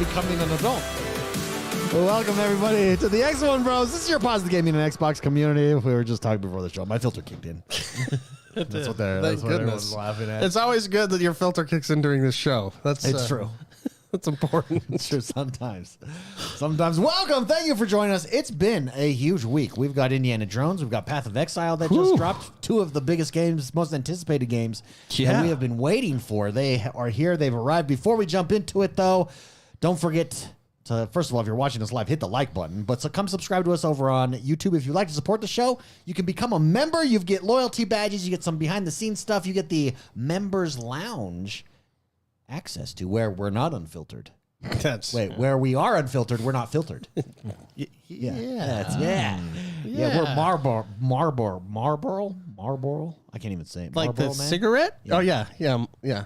becoming an adult. Well, welcome everybody to the XoneBros. This is your positive gaming and Xbox community. We were just talking before the show. My filter kicked in. That's what everyone's laughing at. It's always good that your filter kicks in during this show. It's true. That's important. It's true sometimes. Welcome. Thank you for joining us. It's been a huge week. We've got Indiana Jones. We've got Path of Exile that just dropped. Two of the biggest games, most anticipated games that we have been waiting for. They are here. They've arrived. Before we jump into it, though, don't forget to, first of all, if you're watching us live, hit the like button. But so come subscribe to us over on YouTube. If you'd like to support the show, you can become a member. You get loyalty badges. You get some behind-the-scenes stuff. You get the Members Lounge access to where we're not unfiltered. Where we are unfiltered, we're not filtered. Yeah, we're Marlboro. I can't even say it. Like Marlboro the Man? cigarette? Yeah. Oh, yeah.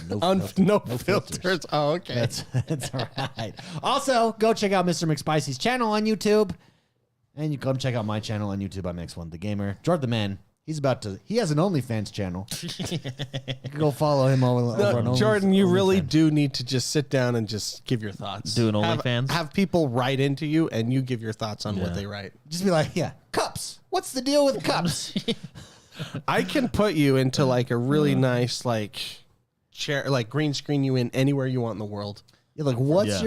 No filters. Oh, okay. That's all right. Also, go check out Mr. McSpicy's channel on YouTube. And you come check out my channel on YouTube. I'm X1 the Gamer. Jordan the Man. He has an OnlyFans channel. You can go follow him over on OnlyFans. Jordan, you really do need to just sit down and just give your thoughts. Do an OnlyFans? Have people write into you and you give your thoughts on what they write. Just be like, cups. What's the deal with cups? I can put you into like a really nice chair, like green screen you in anywhere you want in the world. Yeah, like what's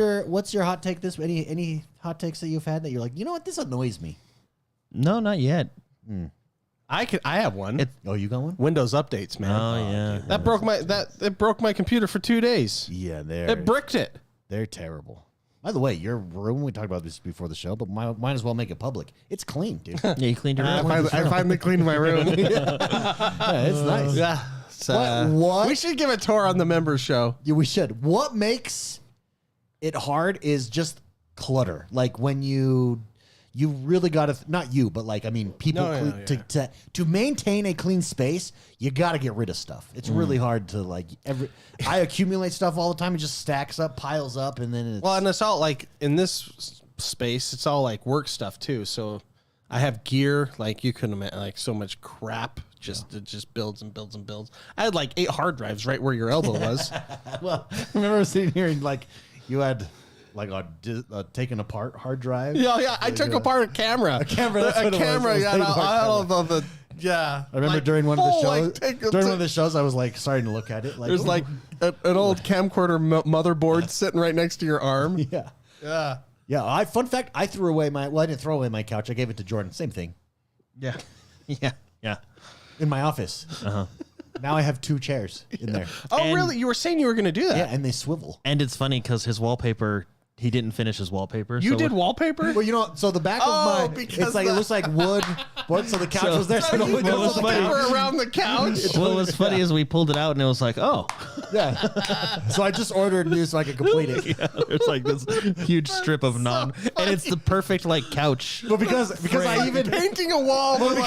your hot take this any hot takes that you've had that you're like, you know what, this annoys me? No, not yet. I have one. You got one? Windows updates, man. Oh, yeah. It broke my computer for 2 days. Yeah, it bricked it. They're terrible. By the way, your room, we talked about this before the show, but might as well make it public. It's clean, dude. Yeah, you cleaned your room. I finally cleaned my room. Yeah, it's nice. Yeah. What? We should give a tour on the members show. Yeah, we should. What makes it hard is just clutter. Like when you really got to, not you, but like, I mean, people, to maintain a clean space, you got to get rid of stuff. It's really hard to I accumulate stuff all the time. It just stacks up, piles up, and then and it's all like in this space, it's all like work stuff too. So I have gear, like you couldn't imagine, like so much crap. It just builds and builds and builds. I had like 8 hard drives right where your elbow was. Well, I remember sitting here and like you had like a taken apart hard drive. Yeah. I took apart a camera. A camera. That's what it was. Yeah. I remember during one of the shows. During one of the shows, I was like starting to look at it. Like, there's like an old camcorder motherboard sitting right next to your arm. Yeah. Fun fact: I threw away I didn't throw away my couch. I gave it to Jordan. Same thing. Yeah. In my office. Now I have 2 chairs in there. Oh, really? You were saying you were going to do that? Yeah, and they swivel. And it's funny because his wallpaper, he didn't finish his wallpaper. You did wallpaper? Well, so the back of it's like it looks like wood. So the couch was there. So you did wallpaper around the couch? What was funny is we pulled it out and it was like, yeah. So I just ordered new so I could complete it. Yeah, it's like this huge strip of and it's the perfect like couch. Well, because I even painting a wall. Not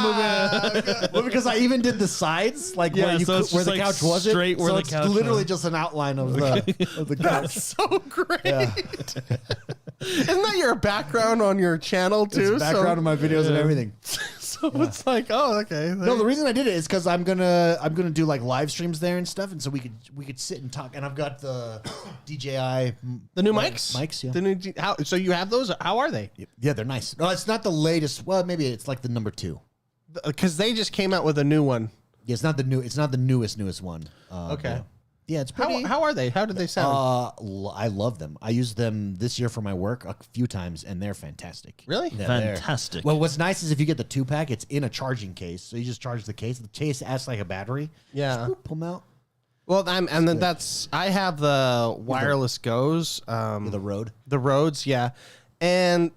moving. Well, because I even did the sides, like where the couch wasn't. Straight where the couch was. Literally just an outline of the couch. That's so great. Yeah. Isn't that your background on your channel too? It's background of my videos and everything. So it's like, okay. No, the reason I did it is because I'm gonna do like live streams there and stuff, and so we could sit and talk. And I've got the DJI, the new mics. Yeah. The new. So you have those? How are they? Yeah, they're nice. No, it's not the latest. Well, maybe it's like the number 2. Because they just came out with a new one. Yeah, it's not the newest one. Okay. Yeah, it's pretty. How are they? How do they sound? I love them. I used them this year for my work a few times, and they're fantastic. Really? Yeah, fantastic. Well, what's nice is if you get the 2-pack, it's in a charging case, so you just charge the case. The case acts like a battery. Yeah. Just pull them out. Well, I have the wireless Goes. The Rode. The Rodes, yeah, and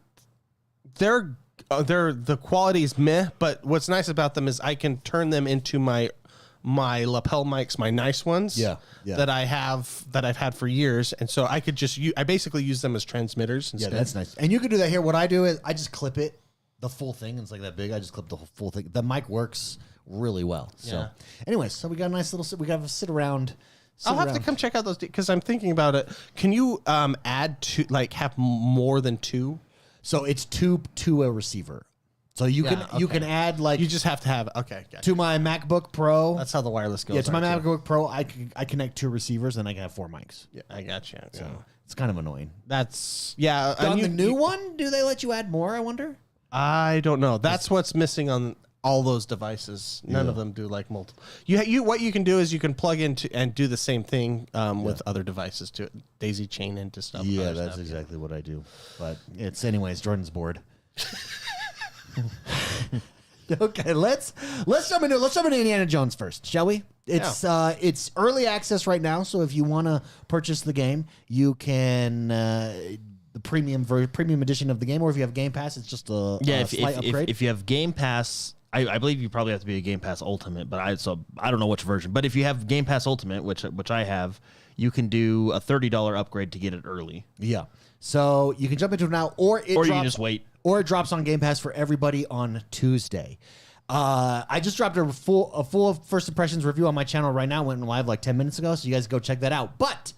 they're the quality is meh. But what's nice about them is I can turn them into my lapel mics, my nice ones, that I've had for years, and so I could I basically use them as transmitters instead. Yeah, that's nice. And you can do that here. What I do is I just clip it, the full thing. It's like that big. I just clip the full thing. The mic works really well. So, anyways, so we got a nice little. We got to sit around. I'll have to come check out those because I'm thinking about it. Can you add have more than 2? So it's two to a receiver. So you can add like you just have to have gotcha. To my MacBook Pro. That's how the wireless goes. Yeah, to my MacBook Pro, I connect 2 receivers and I can have 4 mics. Yeah, I gotcha. So it's kind of annoying. That's On the new one, do they let you add more? I wonder. I don't know. That's what's missing on all those devices. None of them do like multiple. What you can do is you can plug into and do the same thing with other devices to daisy chain into stuff. Yeah, that's exactly what I do. But it's anyways, Jordan's bored. Okay, let's jump into Indiana Jones first, shall we? It's early access right now, so if you want to purchase the game, you can the premium edition of the game, or if you have Game Pass, it's just a slight upgrade. If you have Game Pass, I believe you probably have to be a Game Pass Ultimate, but I don't know which version. But if you have Game Pass Ultimate, which I have, you can do a $30 upgrade to get it early. Yeah, so you can jump into it now, or you can just wait. Or it drops on Game Pass for everybody on Tuesday. I just dropped a full first impressions review on my channel right now. Went live like 10 minutes ago, so you guys go check that out. But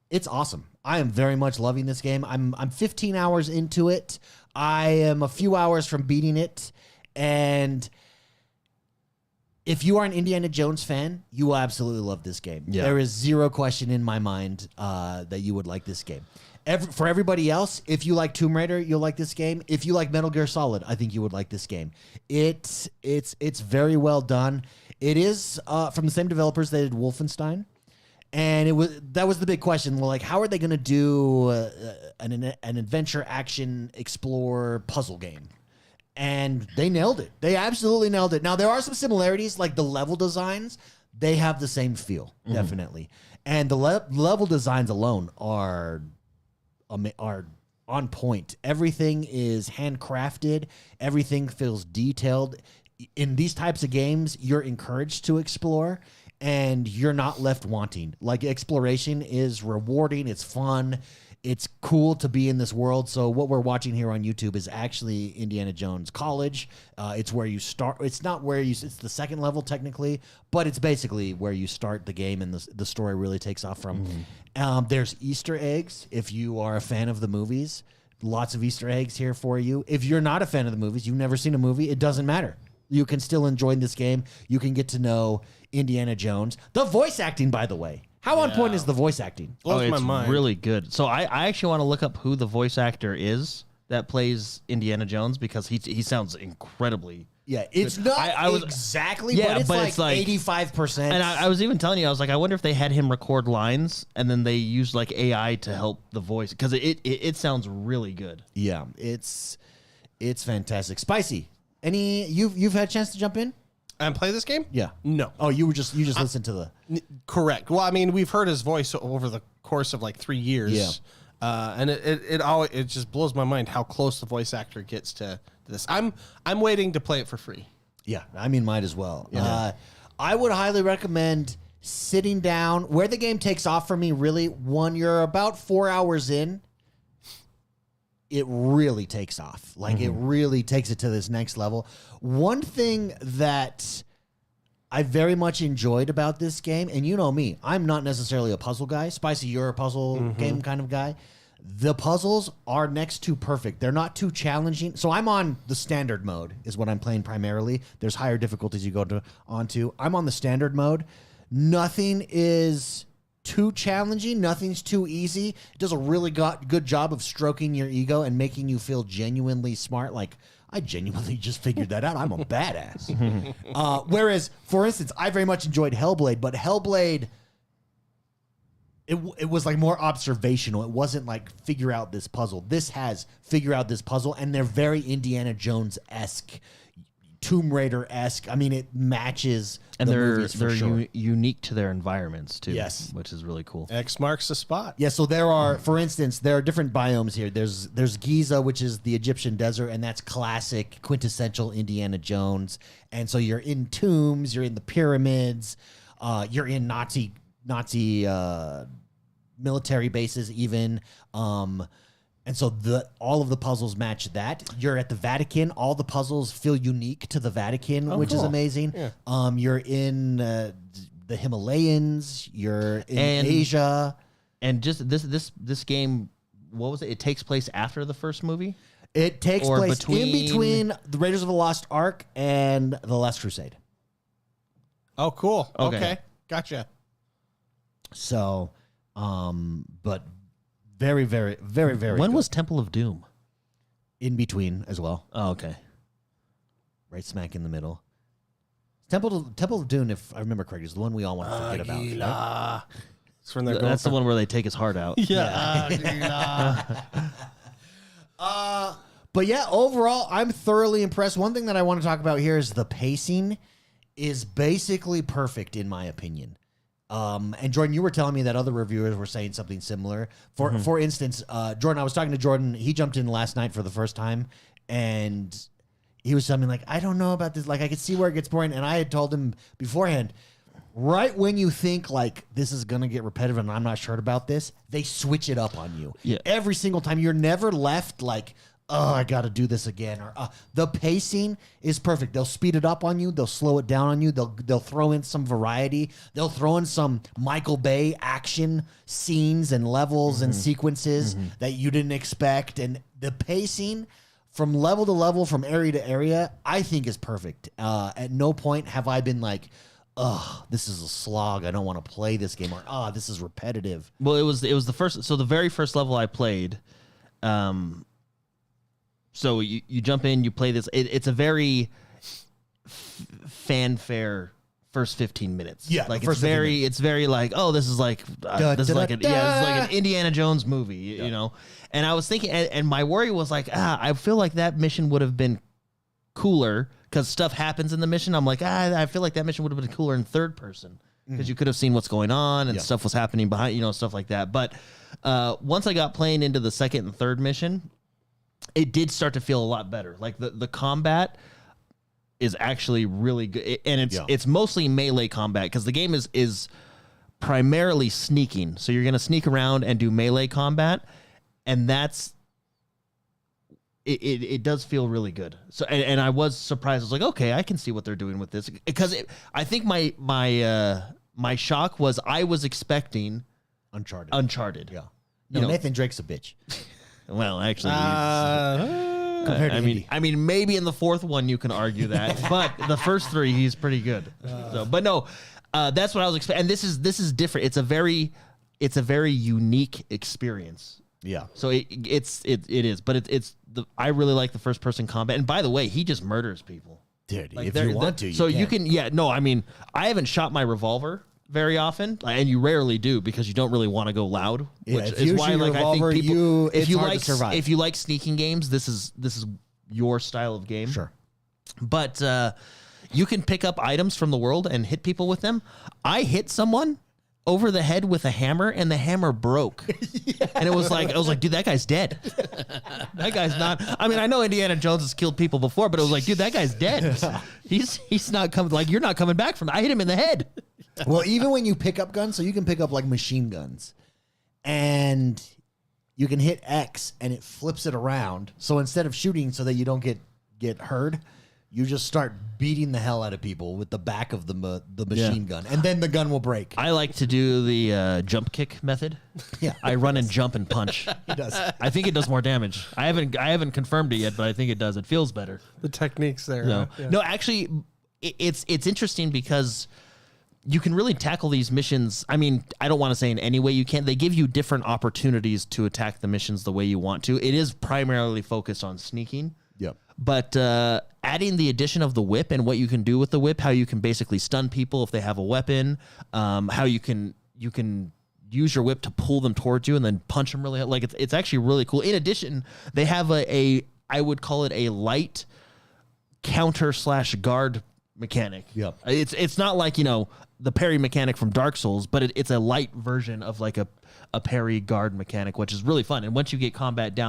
it's awesome. I am very much loving this game. I'm 15 hours into it. I am a few hours from beating it, and if you are an Indiana Jones fan, you will absolutely love this game. Yeah. There is zero question in my mind that you would like this game. For everybody else, if you like Tomb Raider, you'll like this game. If you like Metal Gear Solid, I think you would like this game. It's very well done. It is from the same developers that did Wolfenstein, and that was the big question. Well, like, how are they going to do an adventure action explore puzzle game? And they nailed it. They absolutely nailed it. Now there are some similarities, like the level designs. They have the same feel, definitely, and the level designs alone are on point. Everything is handcrafted. Everything feels detailed. In these types of games, you're encouraged to explore, and you're not left wanting. Like, exploration is rewarding. It's fun. It's cool to be in this world. So what we're watching here on YouTube is actually Indiana Jones College. It's where you start. It's not where it's the second level technically, but it's basically where you start the game and the story really takes off from. There's Easter eggs. If you are a fan of the movies, lots of Easter eggs here for you. If you're not a fan of the movies, you've never seen a movie, it doesn't matter. You can still enjoy this game. You can get to know Indiana Jones. The voice acting, by the way. How on point is the voice acting? Blows my mind. Really good. So I actually want to look up who the voice actor is that plays Indiana Jones, because he sounds incredibly. Yeah, it's not exactly, but it's like 85%. And I was even telling you, I was like, I wonder if they had him record lines and then they used like AI to help the voice, because it sounds really good. Yeah, it's fantastic. Spicy. You've had a chance to jump in and play this game? Yeah. No. Oh, you just listened to the. Correct. Well, I mean, we've heard his voice over the course of like 3 years. Yeah. And it just blows my mind how close the voice actor gets to this. I'm waiting to play it for free. Yeah, I mean, might as well. Yeah. I would highly recommend sitting down. Where the game takes off for me, really, when you're about 4 hours in, it really takes off. Like, it really takes it to this next level. One thing that I very much enjoyed about this game, and you know me, I'm not necessarily a puzzle guy. Spicy, you're a puzzle game kind of guy. The puzzles are next to perfect. They're not too challenging. So I'm on the standard mode is what I'm playing primarily. There's higher difficulties you go onto. I'm on the standard mode. Nothing is too challenging. Nothing's too easy. It does a really good job of stroking your ego and making you feel genuinely smart. Like, I genuinely just figured that out. I'm a badass. Whereas, for instance, I very much enjoyed Hellblade, but Hellblade, it was like more observational. It wasn't like figure out this puzzle. This has figure out this puzzle, and they're very Indiana Jones-esque, Tomb Raider-esque. I mean, it matches and the movies for sure. Unique to their environments too. Yes, which is really cool. X marks the spot. Yeah, so there are, for instance, there are different biomes here. There's Giza, which is the Egyptian desert, and that's classic, quintessential Indiana Jones. And so you're in tombs, you're in the pyramids, you're in Nazi military bases even. And so all of the puzzles match that. You're at the Vatican. All the puzzles feel unique to the Vatican, which is amazing. Yeah. You're in the Himalayas. You're in Asia. And just this game, what was it? It takes place after the first movie? It takes Or place in between the Raiders of the Lost Ark and the Last Crusade. Oh, cool. Okay. Okay. Gotcha. So, but very, very, very, very. When good. was Temple of Doom? In between as well? Oh, okay. Right smack in the middle. Temple of Doom, if I remember correctly, is the one we all want to forget about. Right? It's from their That's the one where they take his heart out. But yeah, overall, I'm thoroughly impressed. One thing that I want to talk about here is the pacing is basically perfect in my opinion. And Jordan, you were telling me that other reviewers were saying something similar. For instance, Jordan, I was talking to Jordan. He jumped in last night for the first time, and he was telling me like, I don't know about this. Like, I could see where it gets boring, and I had told him beforehand. Right when you think like this is gonna get repetitive and I'm not sure about this, they switch it up on you. Yeah. Every single time, you're never left like, oh, I got to do this again. Or the pacing is perfect. They'll speed it up on you. They'll slow it down on you. They'll throw in some variety. They'll throw in some Michael Bay action scenes and levels and sequences that you didn't expect. And the pacing from level to level, from area to area, I think is perfect. At no point have I been like, oh, this is a slog. I don't want to play this game. Or, oh, this is repetitive. Well, it was the first. So the very first level I played. So you jump in, you play this. It's a very fanfare first 15 minutes. Yeah, like it's very like, oh, this is like this is like an Indiana Jones movie, you know. And I was thinking, and my worry was like, I feel like that mission would have been cooler because stuff happens in the mission. I'm like, I feel like that mission would have been cooler in third person because you could have seen what's going on and stuff was happening behind, stuff like that. But once I got playing into the second and third mission, it did start to feel a lot better. Like the combat is actually really good, and it's mostly melee combat because the game is primarily sneaking. So you're going to sneak around and do melee combat, and that's it does feel really good. So and I was surprised. I was like, okay, I can see what they're doing with this because I think my shock was I was expecting Uncharted. Yeah. No, Nathan Drake's a bitch. Well, actually, compared to I mean, maybe in the fourth one you can argue that, but the first three he's pretty good. But no, that's what I was expecting. And this is different. It's a very unique experience. Yeah. So it is, but I really like the first person combat. And by the way, he just murders people. Dude, like if you want to, you can. Yeah. No, I mean, I haven't shot my revolver very often, and you rarely do because you don't really want to go loud. Which is why, like, I think people, if you like sneaking games, this is your style of game. Sure, but you can pick up items from the world and hit people with them. I hit someone over the head with a hammer, and the hammer broke. And I was like, dude, that guy's dead. That guy's not. I mean, I know Indiana Jones has killed people before, but it was like, dude, that guy's dead. He's not coming. Like, you're not coming back from that. I hit him in the head. Well, even when you pick up guns, so you can pick up like machine guns, and you can hit X, and it flips it around. So instead of shooting so that you don't get hurt, you just start beating the hell out of people with the back of the machine gun, and then the gun will break. I like to do the jump kick method. Yeah, I run and jump and punch. He does. I think it does more damage. I haven't confirmed it yet, but I think it does. It feels better. The techniques there. No, no, actually, it's interesting because you can really tackle these missions. I mean, I don't want to say in any way you can. They give you different opportunities to attack the missions the way you want to. It is primarily focused on sneaking. Yep. But adding the addition of the whip and what you can do with the whip, how you can basically stun people if they have a weapon, how you can use your whip to pull them towards you and then punch them really hard. Like it's actually really cool. In addition, they have I would call it a light counter/guard mechanic. Yep. It's not like, the parry mechanic from Dark Souls, but it's a light version of like a parry guard mechanic, which is really fun. And once you get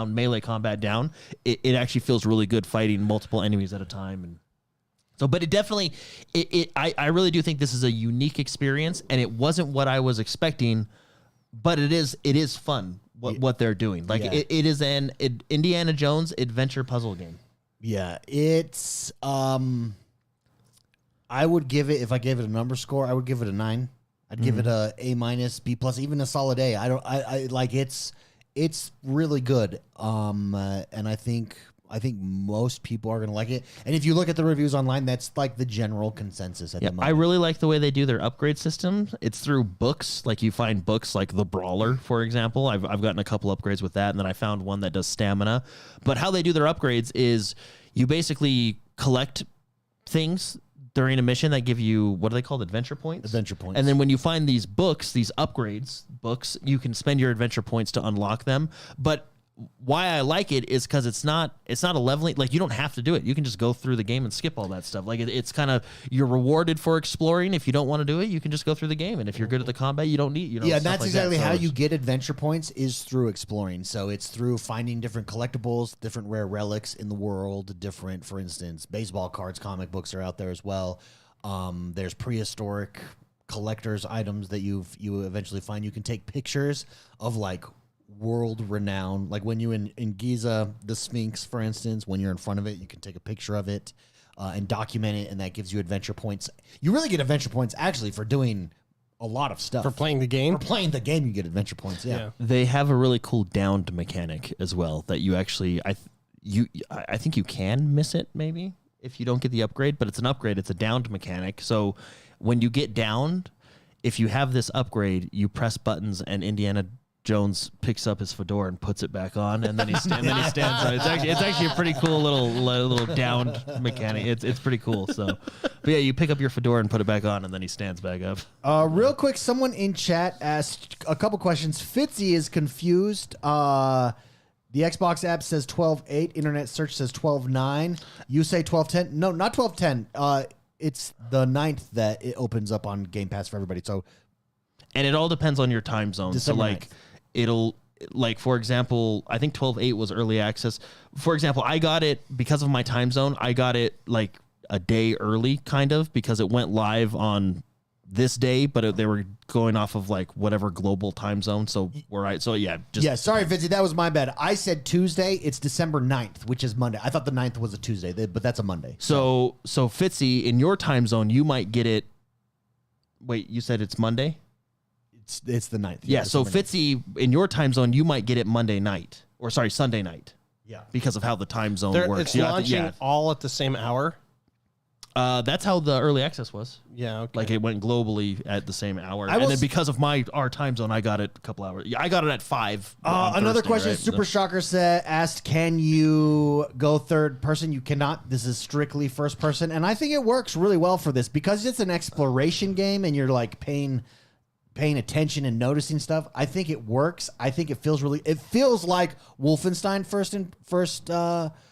melee combat down, it actually feels really good fighting multiple enemies at a time. And so, but it definitely, I really do think this is a unique experience, and it wasn't what I was expecting, but it is fun what they're doing. Like it is an Indiana Jones adventure puzzle game. Yeah, it's I would give it, if I gave it a number score, I would give it a 9. I'd give it a A-, B+, even a solid A. I like it's really good. And I think I think most people are going to like it. And if you look at the reviews online, that's like the general consensus at the moment. I really like the way they do their upgrade system. It's through books. Like you find books like the Brawler, for example. I've gotten a couple upgrades with that, and then I found one that does stamina. But how they do their upgrades is you basically collect things during a mission that give you, what are they called? Adventure points? Adventure points. And then when you find these books, these upgrades books, you can spend your adventure points to unlock them. But why I like it is because it's not a leveling, like you don't have to do it. You can just go through the game and skip all that stuff. Like it's kind of, you're rewarded for exploring. If you don't want to do it, you can just go through the game. And if you're good at the combat, you don't need, Yeah, and that's like exactly how you get adventure points is through exploring. So it's through finding different collectibles, different rare relics in the world, different, for instance, baseball cards, comic books are out there as well. There's prehistoric collector's items that you eventually find. You can take pictures of like world renowned, like when you in Giza, the Sphinx, for instance, when you're in front of it, you can take a picture of it and document it, and that gives you adventure points. You really get adventure points actually for doing a lot of stuff. For playing the game? For playing the game, you get adventure points, yeah. They have a really cool downed mechanic as well that you actually, I think you can miss it maybe if you don't get the upgrade, but it's an upgrade. It's a downed mechanic. So when you get downed, if you have this upgrade, you press buttons and Indiana Jones picks up his fedora and puts it back on, and then he stands on it. It's actually a pretty cool little downed mechanic. It's pretty cool. So, but yeah, you pick up your fedora and put it back on, and then he stands back up. Real quick, someone in chat asked a couple questions. Fitzy is confused. The Xbox app says 12.8. Internet search says 12.9. You say 12.10. No, not 12.10. It's the 9th that it opens up on Game Pass for everybody. So, and it all depends on your time zone. December so, like, 9th. It'll, like, for example, I think 12.8 was early access. For example, I got it because of my time zone. I got it like a day early, kind of, because it went live on this day, but they were going off of like whatever global time zone. So sorry, Fitzy, that was my bad. I said Tuesday. It's December 9th, which is Monday. I thought the 9th was a Tuesday, but that's a Monday. So Fitzy, in your time zone, you might get it. Wait, you said it's Monday? It's the 9th. Yeah, so Fitzy, in your time zone, you might get it Sunday night. Yeah. Because of how the time zone works. It's launching all at the same hour? That's how the early access was. Yeah, okay. Like it went globally at the same hour. And then because of our time zone, I got it a couple hours. Yeah, I got it at 5. Another question, right? Super Shocker asked, can you go third person? You cannot. This is strictly first person. And I think it works really well for this because it's an exploration game and you're like paying attention and noticing stuff. I think it works. I think it feels like Wolfenstein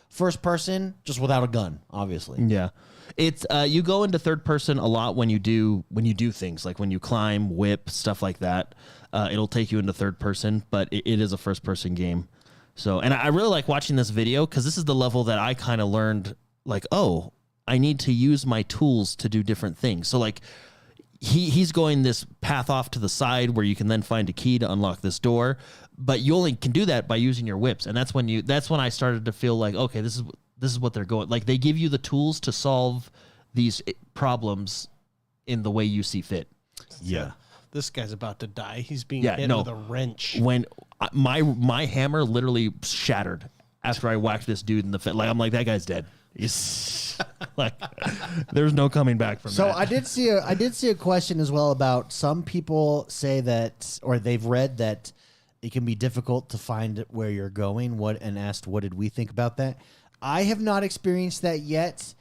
first person, just without a gun, obviously. Yeah. It's you go into third person a lot when you do things like when you climb, whip, stuff like that. It'll take you into third person, but it is a first person game. So, and I really like watching this video because this is the level that I kind of learned, like, oh, I need to use my tools to do different things. So like he's going this path off to the side where you can then find a key to unlock this door, but you only can do that by using your whips. And that's when I started to feel like, okay, this is what they're going. Like they give you the tools to solve these problems in the way you see fit. Yeah. This guy's about to die. He's being hit with a wrench. When my hammer literally shattered after I whacked this dude in the face. Like I'm like, that guy's dead. He's like, there's no coming back from that. So I did see a question as well about some people say that, or they've read that it can be difficult to find where you're going. And asked, what did we think about that? I have not experienced that yet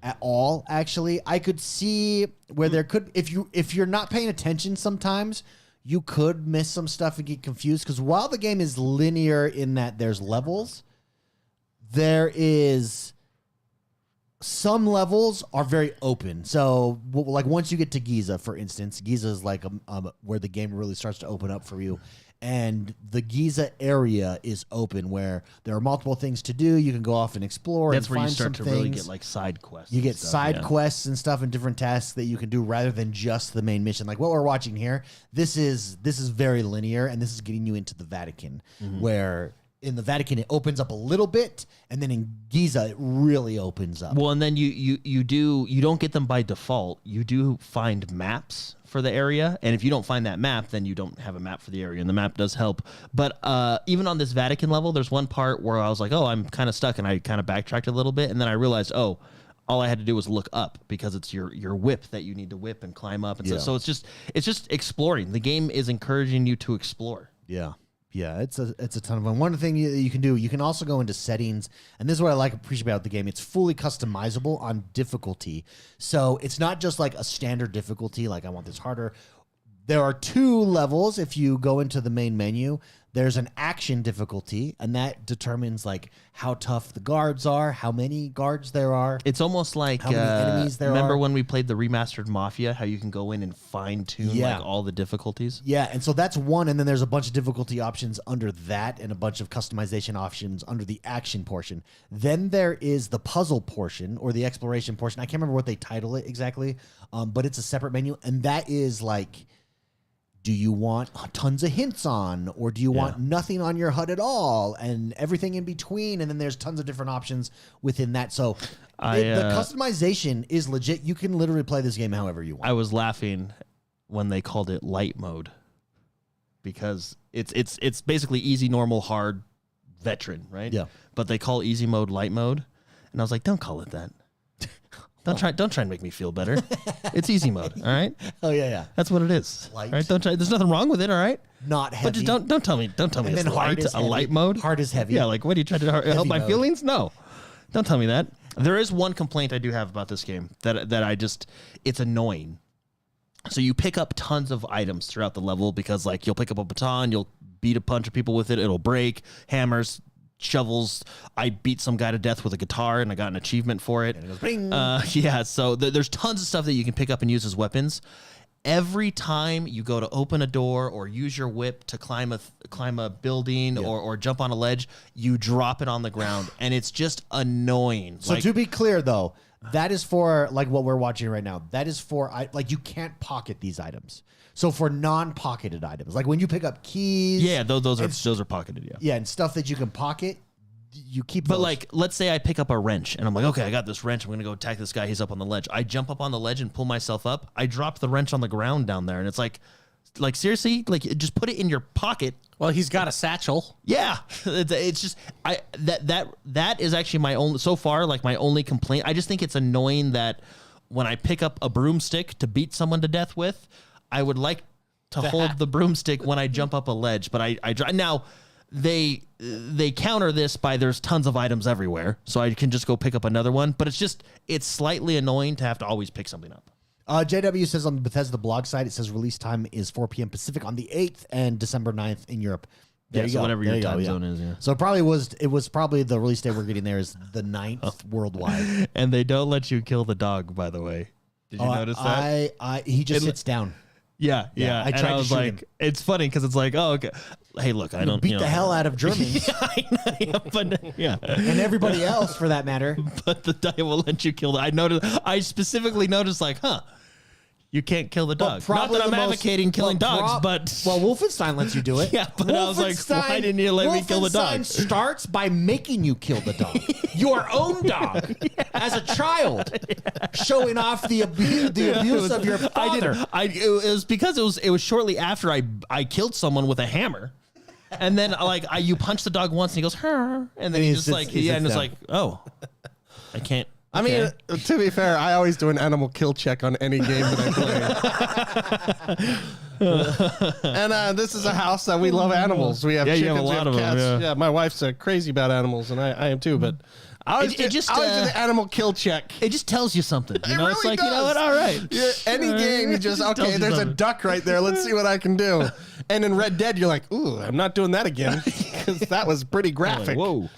at all. Actually, I could see where there could, if you're not paying attention, sometimes you could miss some stuff and get confused. Because while the game is linear in that there's levels, there is some levels are very open. So, like once you get to Giza, for instance, Giza is like where the game really starts to open up for you. And the Giza area is open where there are multiple things to do. You can go off and explore. That's and where find you start some to things. really get like side quests. You get side quests and stuff and different tasks that you can do rather than just the main mission. Like what we're watching here, this is very linear, and this is getting you into the Vatican, where in the Vatican, it opens up a little bit, and then in Giza, it really opens up. Well, and then you don't get them by default. You do find maps for the area, and if you don't find that map, then you don't have a map for the area, and the map does help. But even on this Vatican level, there's one part where I was like, oh, I'm kind of stuck, and I kind of backtracked a little bit, and then I realized, oh, all I had to do was look up because it's your whip that you need to whip and climb up, and so it's just exploring. The game is encouraging you to explore. Yeah. Yeah, it's a ton of fun. One thing you can do, you can also go into settings, and this is what I appreciate about the game. It's fully customizable on difficulty. So it's not just like a standard difficulty, like I want this harder. There are 2 levels if you go into the main menu. There's an action difficulty, and that determines like how tough the guards are, how many guards there are. It's almost like how many enemies there remember are. when we played the remastered Mafia, how you can go in and fine tune like all the difficulties? Yeah, and so that's one, and then there's a bunch of difficulty options under that and a bunch of customization options under the action portion. Then there is the puzzle portion or the exploration portion. I can't remember what they title it exactly, but it's a separate menu, and that is like, do you want tons of hints on, or do you want nothing on your HUD at all, and everything in between? And then there's tons of different options within that. So the customization is legit. You can literally play this game however you want. I was laughing when they called it light mode because it's basically easy, normal, hard, veteran, right? Yeah. But they call easy mode light mode, and I was like, don't call it that. Don't try and make me feel better. It's easy mode, all right? Oh yeah. That's what it is. Light. All right? Don't try. There's nothing wrong with it, all right? Not heavy. But just don't tell me And it's then hard light, is a heavy. light mode. Hard is heavy. Yeah, like what are you trying to help my mode. feelings? No. Don't tell me that. There is one complaint I do have about this game that I just it's annoying. So you pick up tons of items throughout the level because like you'll pick up a baton, you'll beat a bunch of people with it, it'll break, hammers, shovels. I beat some guy to death with a guitar and I got an achievement for it. And it goes bing. So there's tons of stuff that you can pick up and use as weapons. Every time you go to open a door or use your whip to climb a building or jump on a ledge, you drop it on the ground, and it's just annoying. So to be clear, though, that is for like what we're watching right now. That is for like you can't pocket these items. So for non-pocketed items, like when you pick up keys, those are pocketed. Yeah, and stuff that you can pocket, you keep. But those. like, let's say I pick up a wrench and I'm like, okay, I got this wrench. I'm gonna go attack this guy. He's up on the ledge. I jump up on the ledge and pull myself up. I drop the wrench on the ground down there, and it's like seriously, like just put it in your pocket. Well, he's got a satchel. Yeah, it's just that is actually my only complaint. I just think it's annoying that when I pick up a broomstick to beat someone to death with, I would like to hold the broomstick when I jump up a ledge, but I now they counter this by there's tons of items everywhere, so I can just go pick up another one. But it's slightly annoying to have to always pick something up. JW says on the Bethesda blog site, it says release time is 4 p.m. Pacific on the 8th and December 9th in Europe. There you go. Whatever your time zone is. Yeah. So it was probably the release date we're getting there is the 9th worldwide. And they don't let you kill the dog, by the way. Did you notice that? He just sits down. Yeah. I tried to shoot him. It's funny because it's like, oh, okay. Hey, look, I don't beat the hell out of Germans. And everybody else for that matter. But the guy will let you kill the. I specifically noticed, like, you can't kill the dog. Not that I'm advocating killing dogs, but Wolfenstein lets you do it. Yeah, but I was like, why didn't you let me kill the dog? Wolfenstein starts by making you kill the dog, your own dog, as a child, showing off the abuse of your father. It was because it was shortly after I killed someone with a hammer. And then you punch the dog once and he goes, "Her," and then he's just like, and it's like, oh, I can't. I mean, to be fair, I always do an animal kill check on any game that I play. And this is a house that we love animals. We have chickens, you have a lot of cats. them. Yeah. My wife's crazy about animals, and I am too. But I always do the animal kill check. It just tells you something. You know, really it's like, does. you know what? All right. Yeah, any game, you just okay. There's a duck right there. Let's see what I can do. And in Red Dead, you're like, ooh, I'm not doing that again because that was pretty graphic. Whoa.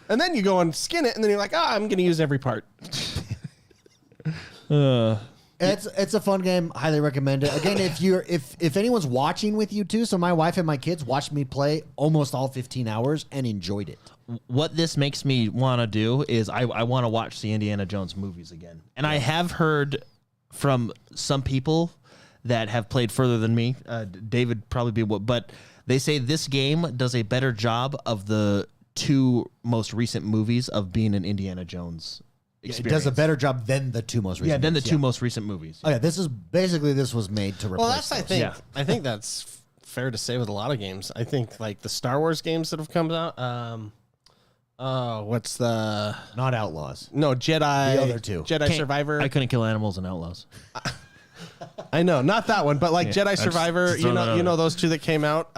And then you go and skin it, and then you're like, I'm going to use every part. It's a fun game. Highly recommend it. Again, if anyone's watching with you too, so my wife and my kids watched me play almost all 15 hours and enjoyed it. What this makes me want to do is I want to watch the Indiana Jones movies again. And I have heard from some people that have played further than me. David probably be what, but they say this game does a better job of the two most recent movies of being an Indiana Jones experience. It does a better job than the two most recent. Yeah, than the movies, two most recent movies. Oh yeah, this was made to replace. Well, that's those. I think that's fair to say with a lot of games. I think like the Star Wars games that have come out. What's the Not Outlaws. no Jedi? The other two. Jedi Survivor. I couldn't kill animals and outlaws. I know, not that one, but like Jedi Survivor. just You throwing know, that out. those two that came out.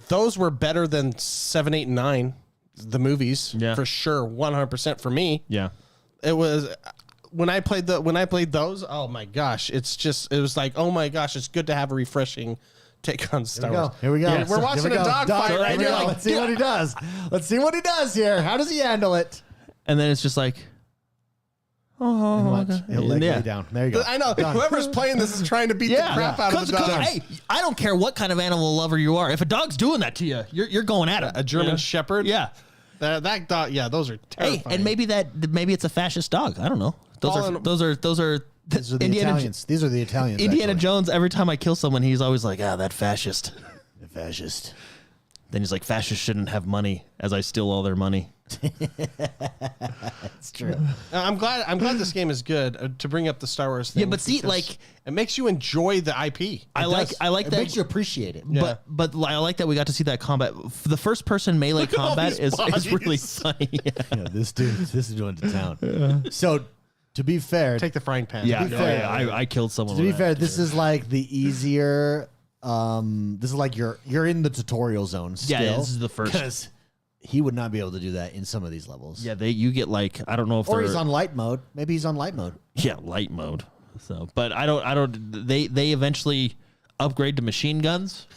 Those were better than 7, 8, and 9. The movies, Yeah. for sure, 100% for me. Yeah. It was when I played those. Oh my gosh, it was like, oh my gosh, it's good to have a refreshing take on Star Wars. Here we go. Yeah, we're watching a dog fight right now. Let's see what he does. Let's see what he does here. How does he handle it? And then it's just like, Watch. He'll lay down. There you go. I know Done. whoever's playing this is trying to beat the crap out of the dog. Hey, I don't care what kind of animal lover you are. If a dog's doing that to you, you're going at it. A German Shepherd. Yeah. That dog. Yeah, those are terrifying. Hey, and maybe it's a fascist dog. I don't know. Those are These are the Italians. These are the Italians. Indiana actually. Jones. Every time I kill someone, he's always like, that fascist. The fascist. Then he's like, fascists shouldn't have money, as I steal all their money. It's true. I'm glad this game is good to bring up the Star Wars thing. Yeah, but see, because like, it makes you enjoy the IP. I like It that. makes you appreciate it. Yeah. But I like that we got to see that combat. The first person melee Look at all combat these is really bodies. funny. Yeah, this is going to town. So, to be fair, Take the frying pan. Yeah, be fair, I killed someone. to be with fair, that. this is like the easier. This is like you're in the tutorial zone still. Yeah, this is the first. Because he would not be able to do that in some of these levels. Yeah, you get like, I don't know if Or they're he's on light mode. Maybe he's on light mode. yeah, light mode. So, but I don't. They eventually upgrade to machine guns,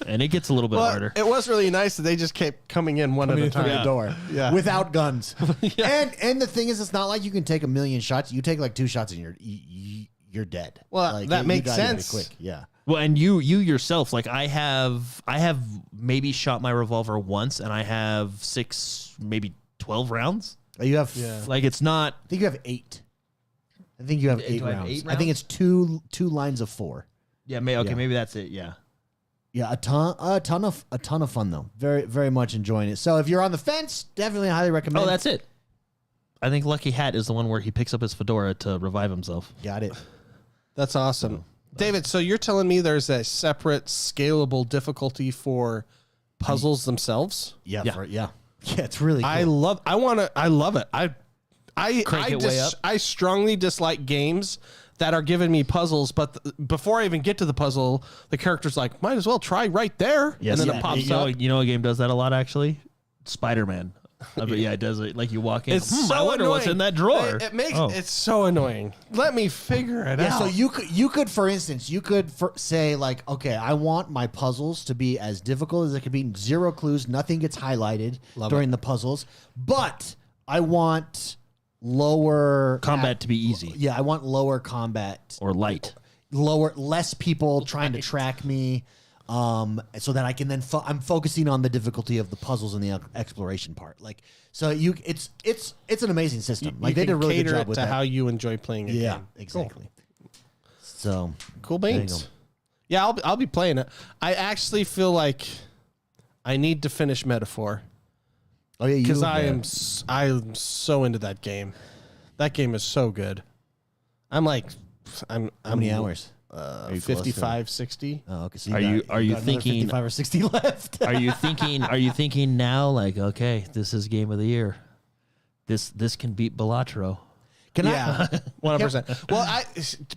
and it gets a little bit harder. It was really nice that they just kept coming in one at a time. Through the door. Yeah. Without guns. And the thing is, it's not like you can take a million shots. You take like 2 shots and you're dead. Well, Like, that you makes gotta be sense. Quick. Yeah. Well, and you yourself, like I have maybe shot my revolver once, and I have 6, maybe 12 rounds. You have. Like it's not. I think you have 8. I think you have 8 Do I have rounds. 8 I think it's two lines of 4. Yeah, maybe Yeah. maybe that's it. Yeah. Yeah, a ton of fun though. Very, very much enjoying it. So if you're on the fence, definitely highly recommend. Oh, that's it. I think Lucky Hat is the one where he picks up his fedora to revive himself. Got it. That's awesome. David, so you're telling me there's a separate scalable difficulty for puzzles themselves? Yeah, Yeah. yeah, it's really cool. I love it. Crank it way up. I strongly dislike games that are giving me puzzles, but before I even get to the puzzle, the character's like, might as well try right there. Yes, and then yeah. it pops You know, up. you know a game does that a lot actually? Spider-Man. But yeah, it does it. Like you walk in. It's so I wonder annoying. what's in that drawer. It makes Oh. it's so annoying. Let me figure it Yeah, out. so you could, for instance, say like, okay, I want my puzzles to be as difficult as it could be. 0 clues, nothing gets highlighted during the puzzles, but I want lower Combat to be easy Yeah, I want lower combat, or light. less people trying to track me, so that I can then I'm focusing on the difficulty of the puzzles and the exploration part. Like, so it's an amazing system. Like they did a really good cater job it with to that. how you enjoy playing a Yeah, game. exactly. So Cool there you beans. go. Yeah, I'll be playing it. I actually feel like I need to finish Metaphor Oh yeah, because I'm so into that game. That game is so good. I'm How many hours? Are you close to 55, 60. Oh, okay. So Are you got another thinking- 55 or 60 left? Are you thinking now like, okay, this is game of the year. This can beat Balatro. Can Yeah, 100%. Well,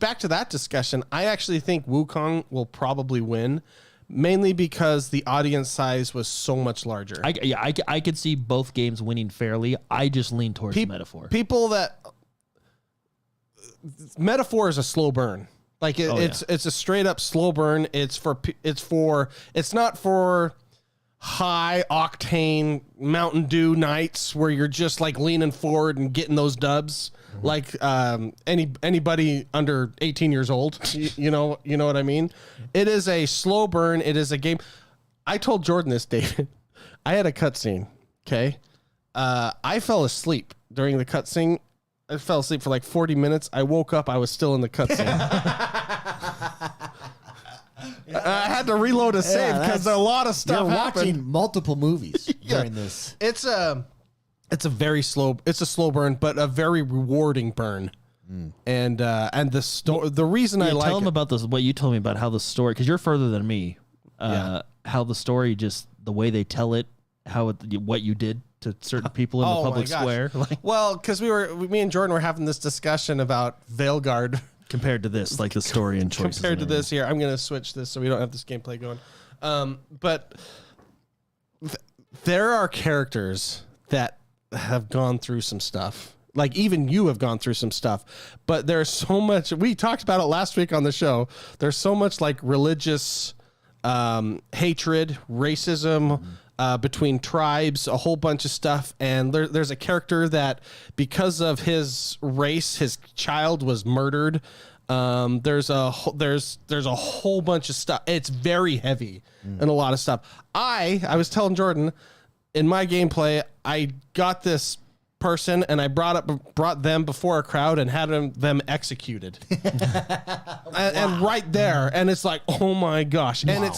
back to that discussion. I actually think Wukong will probably win, mainly because the audience size was so much larger. I could see both games winning fairly. I just lean towards Metaphor. People that Metaphor is a slow burn. Like it's a straight up slow burn. It's not for high octane Mountain Dew nights where you're just like leaning forward and getting those dubs. Mm-hmm. Like anybody under 18 years old, you know what I mean? It is a slow burn. It is a game. I told Jordan this, David. I had a cutscene. Okay. I fell asleep during the cutscene. I fell asleep for like 40 minutes. I woke up. I was still in the cutscene. I had to reload a save because a lot of stuff You're happened. watching multiple movies. during this. It's a slow burn, but a very rewarding burn. And the reason I like tell them about this. What you told me about how the story, because you're further than me. How the story, just the way they tell it, what you did to certain people in the public square. Well, because me and Jordan were having this discussion about Veilguard compared to this, like the story and choices. Compared to this here, I'm going to switch this so we don't have this gameplay going. But there are characters that have gone through some stuff. Like even you have gone through some stuff, but there's so much. We talked about it last week on the show. There's so much like religious hatred, racism between tribes, a whole bunch of stuff. And there's a character that, because of his race, his child was murdered. There's a whole bunch of stuff. It's very heavy and a lot of stuff. I was telling Jordan in my gameplay, I got this person and I brought them before a crowd and had them executed. and right there, and it's like, oh my gosh. Wow.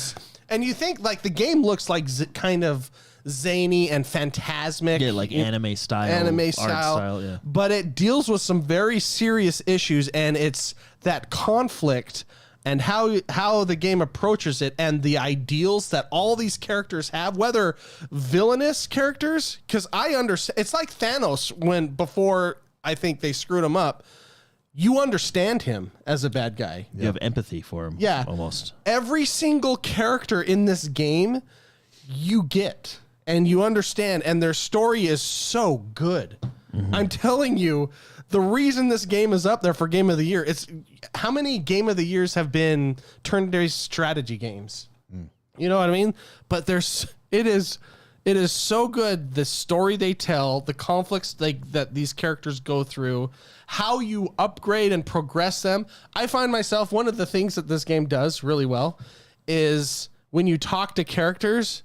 And you think like the game looks like kind of zany and phantasmic, like anime style, art style, yeah. But it deals with some very serious issues, and it's that conflict and how the game approaches it, and the ideals that all these characters have, whether villainous characters, because I understand, it's like Thanos before I think they screwed him up. You understand him as a bad guy. You have empathy for him. Yeah. Almost. Every single character in this game you get and you understand, and their story is so good. Mm-hmm. I'm telling you, the reason this game is up there for Game of the Year, it's how many Game of the Years have been turn-based strategy games? You know what I mean? But it is so good. The story they tell, the conflicts that these characters go through, how you upgrade and progress them. I find myself, one of the things that this game does really well is when you talk to characters,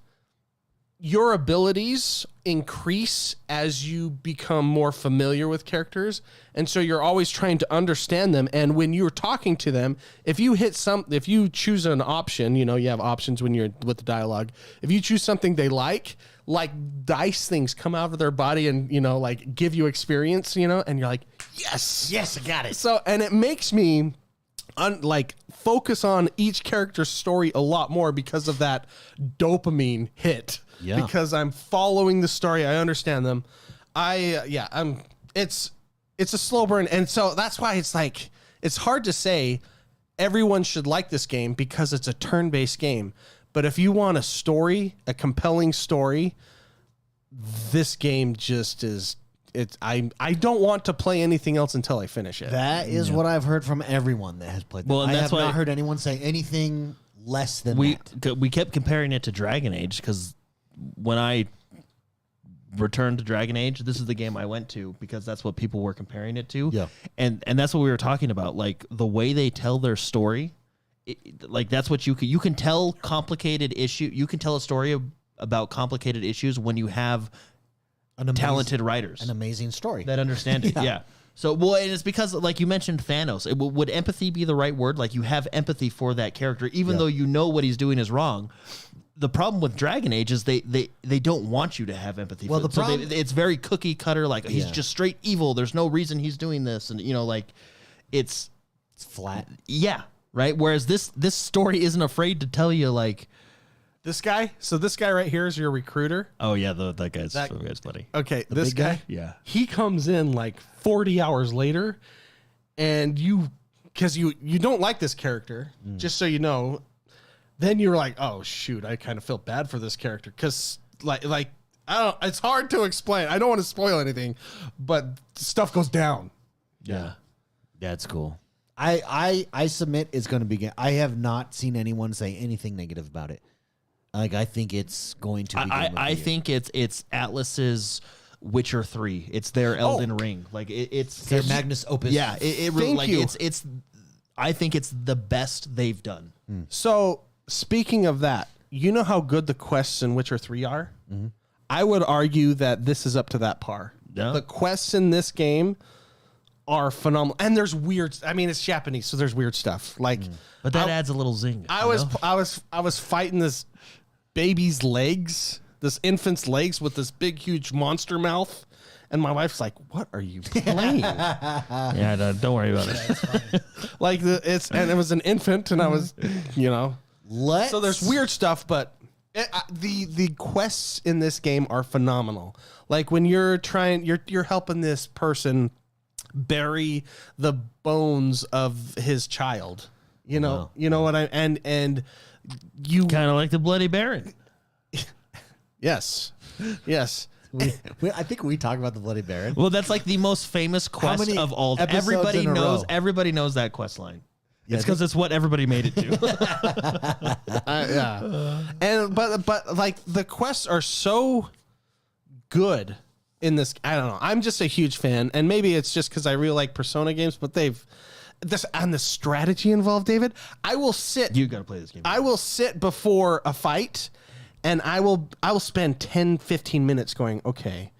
your abilities increase as you become more familiar with characters. And so you're always trying to understand them. And when you're talking to them, if you choose an option, you have options when you're with the dialogue. If you choose something they like dice things come out of their body and, like give you experience, and you're like, yes, I got it. So, and it makes me focus on each character's story a lot more because of that dopamine hit. Yeah. Because I'm following the story, I understand them. It's a slow burn, and so that's why it's hard to say everyone should like this game because it's a turn-based game. But if you want a compelling story, this game just is. I don't want to play anything else until I finish it. That is what I've heard from everyone that has played. Well, and I have not heard anyone say anything less than that. We kept comparing it to Dragon Age because when I returned to Dragon Age, this is the game I went to because that's what people were comparing it to. Yeah, and that's what we were talking about. Like the way they tell their story, that's what you can tell complicated issue. You can tell a story about complicated issues when you have talented writers, an amazing story that understand it. Yeah. So, and it's because, like you mentioned, Thanos. Would empathy be the right word? Like you have empathy for that character, even though you know what he's doing is wrong. The problem with Dragon Age is they don't want you to have empathy. Well, for it's very cookie cutter. Like he's just straight evil. There's no reason he's doing this, and it's flat. Yeah, right. Whereas this story isn't afraid to tell you like. This guy right here is your recruiter. Oh yeah, that guy's funny. Okay, this guy, yeah, he comes in like 40 hours later, and because you don't like this character, just so you know, then you're like, oh shoot, I kind of feel bad for this character because like I don't. It's hard to explain. I don't want to spoil anything, but stuff goes down. Yeah, it's cool. I submit it's going to begin. I have not seen anyone say anything negative about it. Like I think it's going to be. I think it's Atlas's Witcher 3. It's their Elden Ring. Like it's their Magnus Opus. Yeah, it really like it's. I think it's the best they've done. So speaking of that, you know how good the quests in Witcher 3 are. Mm-hmm. I would argue that this is up to that par. Yeah. The quests in this game are phenomenal, and there's weird. I mean, it's Japanese, so there's weird stuff. Like, but that adds a little zing. I was fighting this baby's legs this infant's legs with this big, huge monster mouth. And my wife's like, "What are you playing?" Yeah, don't worry about it. Like it was an infant, and I was, So there's weird stuff, but the quests in this game are phenomenal. Like when you're helping this person bury the bones of his child. You know what and you kind of like the Bloody Baron. Yes. I think we talk about the Bloody Baron. Well, that's like the most famous quest of all. Everybody knows that quest line. Yeah, it's because it's what everybody made it to. Yeah, and but like the quests are so good in this. I don't know. I'm just a huge fan, and maybe it's just because I really like Persona games. But the strategy involved, David. I will sit. You got to play this game. I will sit before a fight. And I will spend 10, 15 minutes going, okay,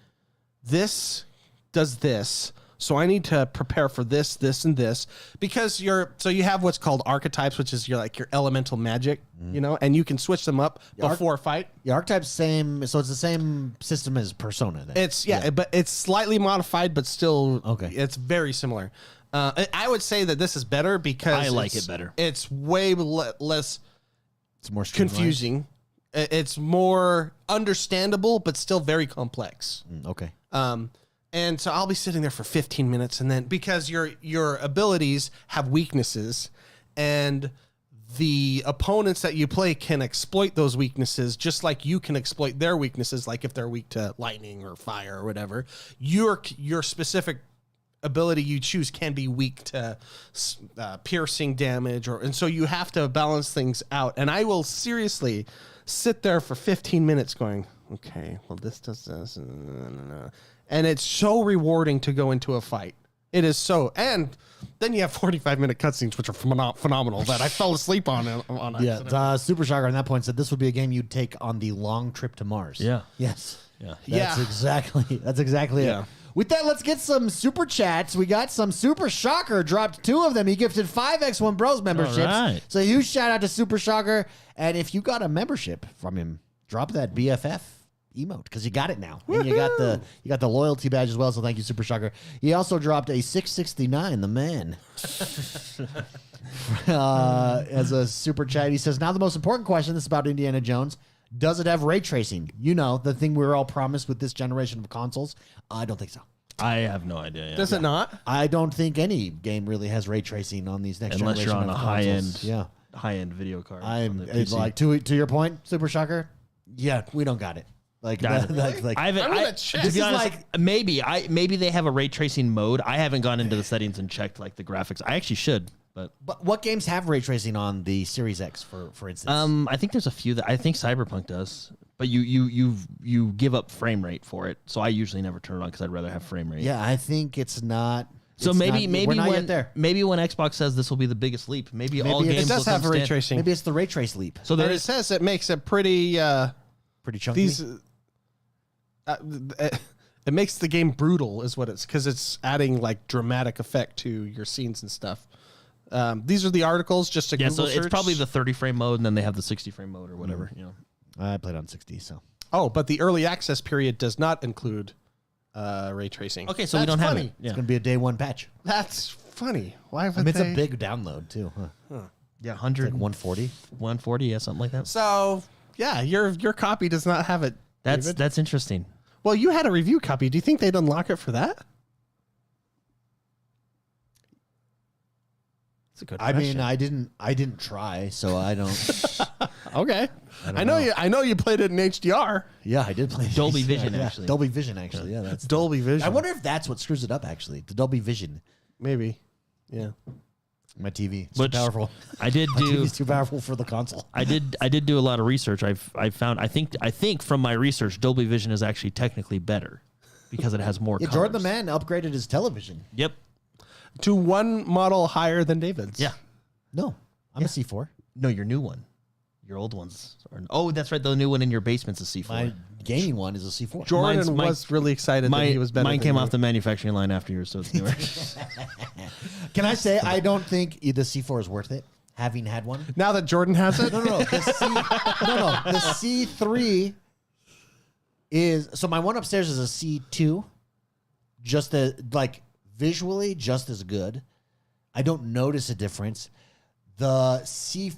this does this. So I need to prepare for this, this, and this. Because you have what's called archetypes, which is your elemental magic, and you can switch them up before a fight. The archetype's same, so it's the same system as Persona then. But it's slightly modified, but still it's very similar. I would say that this is better because I like it better. It's way less it's more confusing. It's more understandable, but still very complex. Okay. And so I'll be sitting there for 15 minutes, and then because your abilities have weaknesses, and the opponents that you play can exploit those weaknesses, just like you can exploit their weaknesses. Like if they're weak to lightning or fire or whatever, your specific ability you choose can be weak to piercing damage, and so you have to balance things out. And I will seriously sit there for 15 minutes going, okay, well, this does this. And it's so rewarding to go into a fight. It is so. And then you have 45-minute cutscenes, which are phenomenal, that I fell asleep on. Yeah, Super Shocker on that point said this would be a game you'd take on the long trip to Mars. Yeah. Yes. Yeah. That's exactly it. With that, let's get some super chats. We got some Super Shocker, dropped 2 of them. He gifted 5 XoneBros memberships. Right. So a huge shout out to Super Shocker. And if you got a membership from him, drop that BFF emote because you got it now. And you got the loyalty badge as well. So thank you, Super Shocker. He also dropped a 669, the man. As a super chat, he says, now the most important question, this is about Indiana Jones. Does it have ray tracing? The thing we were all promised with this generation of consoles. I don't think so. I have no idea. Yeah. Does it not? I don't think any game really has ray tracing on these next unless generation you're on of a consoles. high-end video card. I'm like to your point, Super Shocker. Yeah, we don't got it. I'm gonna check. To be honest, maybe they have a ray tracing mode. I haven't gone into the settings and checked like the graphics. I actually should. But what games have ray tracing on the Series X, for instance? I think there's a few that I think Cyberpunk does, but you give up frame rate for it. So I usually never turn it on because I'd rather have frame rate. Yeah, I think it's not. So maybe when Xbox says this will be the biggest leap, maybe all games it does have ray tracing. Maybe it's the ray trace leap. So it says it makes it pretty chunky. It makes the game brutal, is what it's because it's adding like dramatic effect to your scenes and stuff. These are the articles, just a Google search. It's probably the 30 frame mode, and then they have the 60 frame mode or whatever. I played on 60, so. Oh, but the early access period does not include ray tracing. Okay, so we don't have it. Yeah. It's going to be a day 1 patch. That's funny. Why would it's a big download too. Huh? Yeah, 100, like 140, 140, yeah, something like that. So yeah, your copy does not have it. That's interesting. Well, you had a review copy. Do you think they'd unlock it for that? I mean, I didn't try, so I don't. Okay. I know you played it in HDR. Yeah, I did play Dolby Vision, actually. Dolby Vision, actually. Yeah, that's Dolby Vision. I wonder if that's what screws it up, actually. The Dolby Vision. Maybe. Yeah. My TV. It's too powerful. I did My TV's too powerful for the console. I did do a lot of research. I found I think from my research, Dolby Vision is actually technically better because it has more colors. Jordan the Man upgraded his television. Yep. To one model higher than David's. Yeah. No, I'm a C4. No, your new one. Your old ones are. That's right. The new one in your basement's a C4. My gaming one is a C4. Jordan was really excited that he was better. Mine came off the manufacturing line after yours, so it's newer. Can I say I don't think the C4 is worth it, having had one? Now that Jordan has it? No. The C3 So my one upstairs is a C2, just visually just as good. I don't notice a difference. The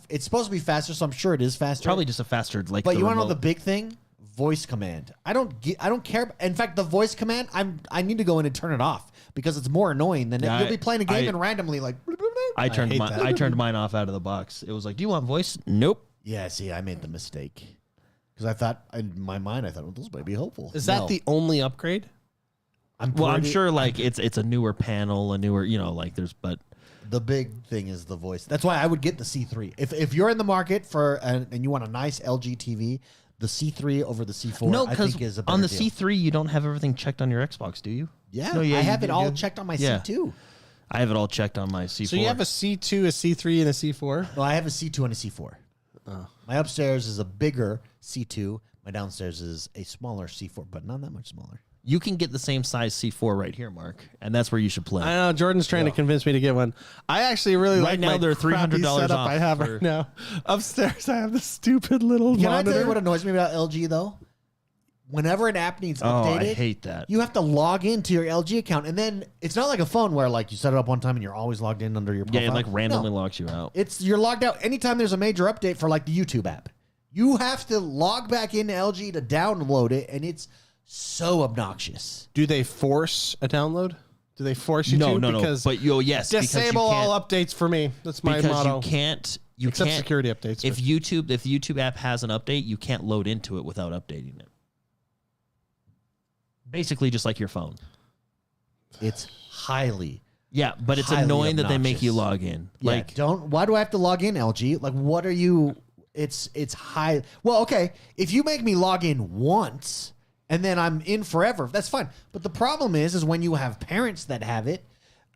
it's supposed to be faster, so I'm sure it is faster. Probably just a faster But you want to know the big thing? Voice command. I don't care. In fact, the voice command, I need to go in and turn it off because it's more annoying than you'll be playing a game and randomly like. I turned mine off out of the box. It was like, do you want voice? Nope. Yeah, see, I made the mistake because I thought in my mind well, this might be helpful. Is that the only upgrade? I'm sure like it's a newer panel, a newer but. The big thing is the voice. That's why I would get the C3. If you're in the market for and you want a nice LG TV, the C3 over the C4 no, I think is a better on the deal. C3 you don't have everything checked on your Xbox, do you? Yeah, no, I have it all checked on my C2. I have it all checked on my C4. So you have a C2, a C3, and a C4? No, I have a C2 and a C4. Oh. My upstairs is a bigger C2. My downstairs is a smaller C4, but not that much smaller. You can get the same size C4 right here, Mark, and that's where you should play. I know Jordan's trying to convince me to get one. I actually really like now. They're $300 setup off. I have right now. Upstairs, I have this stupid little Can monitor. I tell you what annoys me about LG though? Whenever an app needs updated, I hate that. You have to log into your LG account, and then it's not like a phone where like you set it up one time and you're always logged in under your profile. Yeah, it like randomly logs you out. You're logged out anytime there's a major update for like the YouTube app. You have to log back into LG to download it, and it's so obnoxious. Do they force a download? Do they force you to? No. Because but yes, disable all updates for me. That's my motto. You Except can't security updates. If the YouTube app has an update, you can't load into it without updating it. Basically, just like your phone. It's highly. Yeah, but it's annoying that they make you log in. Yeah, why do I have to log in, LG? Like, what are you? It's high. Well, okay, if you make me log in once and then I'm in forever, that's fine. But the problem is when you have parents that have it,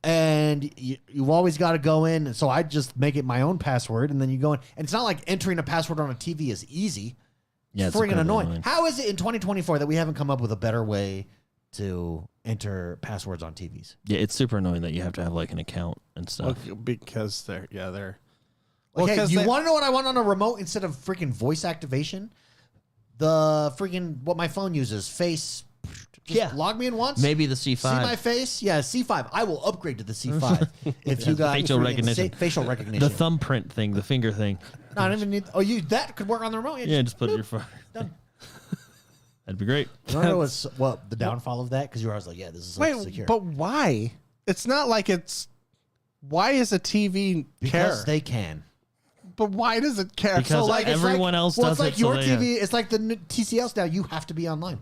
and you've always got to go in. And so I just make it my own password, and then you go in. And it's not like entering a password on a TV is easy. Yeah, it's friggin' annoying. How is it in 2024 that we haven't come up with a better way to enter passwords on TVs? Yeah, it's super annoying that you have to have like an account and stuff. Well, because they're. Okay, you want to know what I want on a remote instead of freaking voice activation? The freaking what my phone uses, face. Just log me in once. Maybe the C5. See my face? Yeah, C5. I will upgrade to the C5 if you got facial recognition. Facial recognition. The thumbprint thing, the finger thing. No, I don't even need. That could work on the remote. Yeah, just put your phone. Done. That'd be great. You know what's the downfall of that? Because you're always like, yeah, this is like secure. But why? It's not like it's. Why is a TV because they can. But why does it care? Because so like everyone else does it's like it. Your TV. It's like the TCLs now. You have to be online.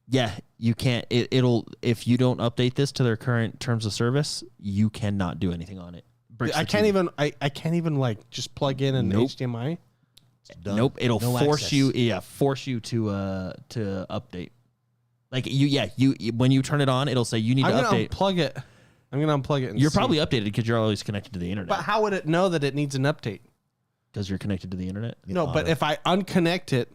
Yeah, you can't. It'll if you don't update this to their current terms of service, you cannot do anything on it. I can't even. I can't even like just plug in an HDMI. Nope. It'll force you. Yeah, force you to update. Like you when you turn it on, it'll say you need to update. Unplug it. I'm gonna unplug it. You're probably updated because you're always connected to the internet. But how would it know that it needs an update? Because you're connected to the internet. No, but if I unconnect it.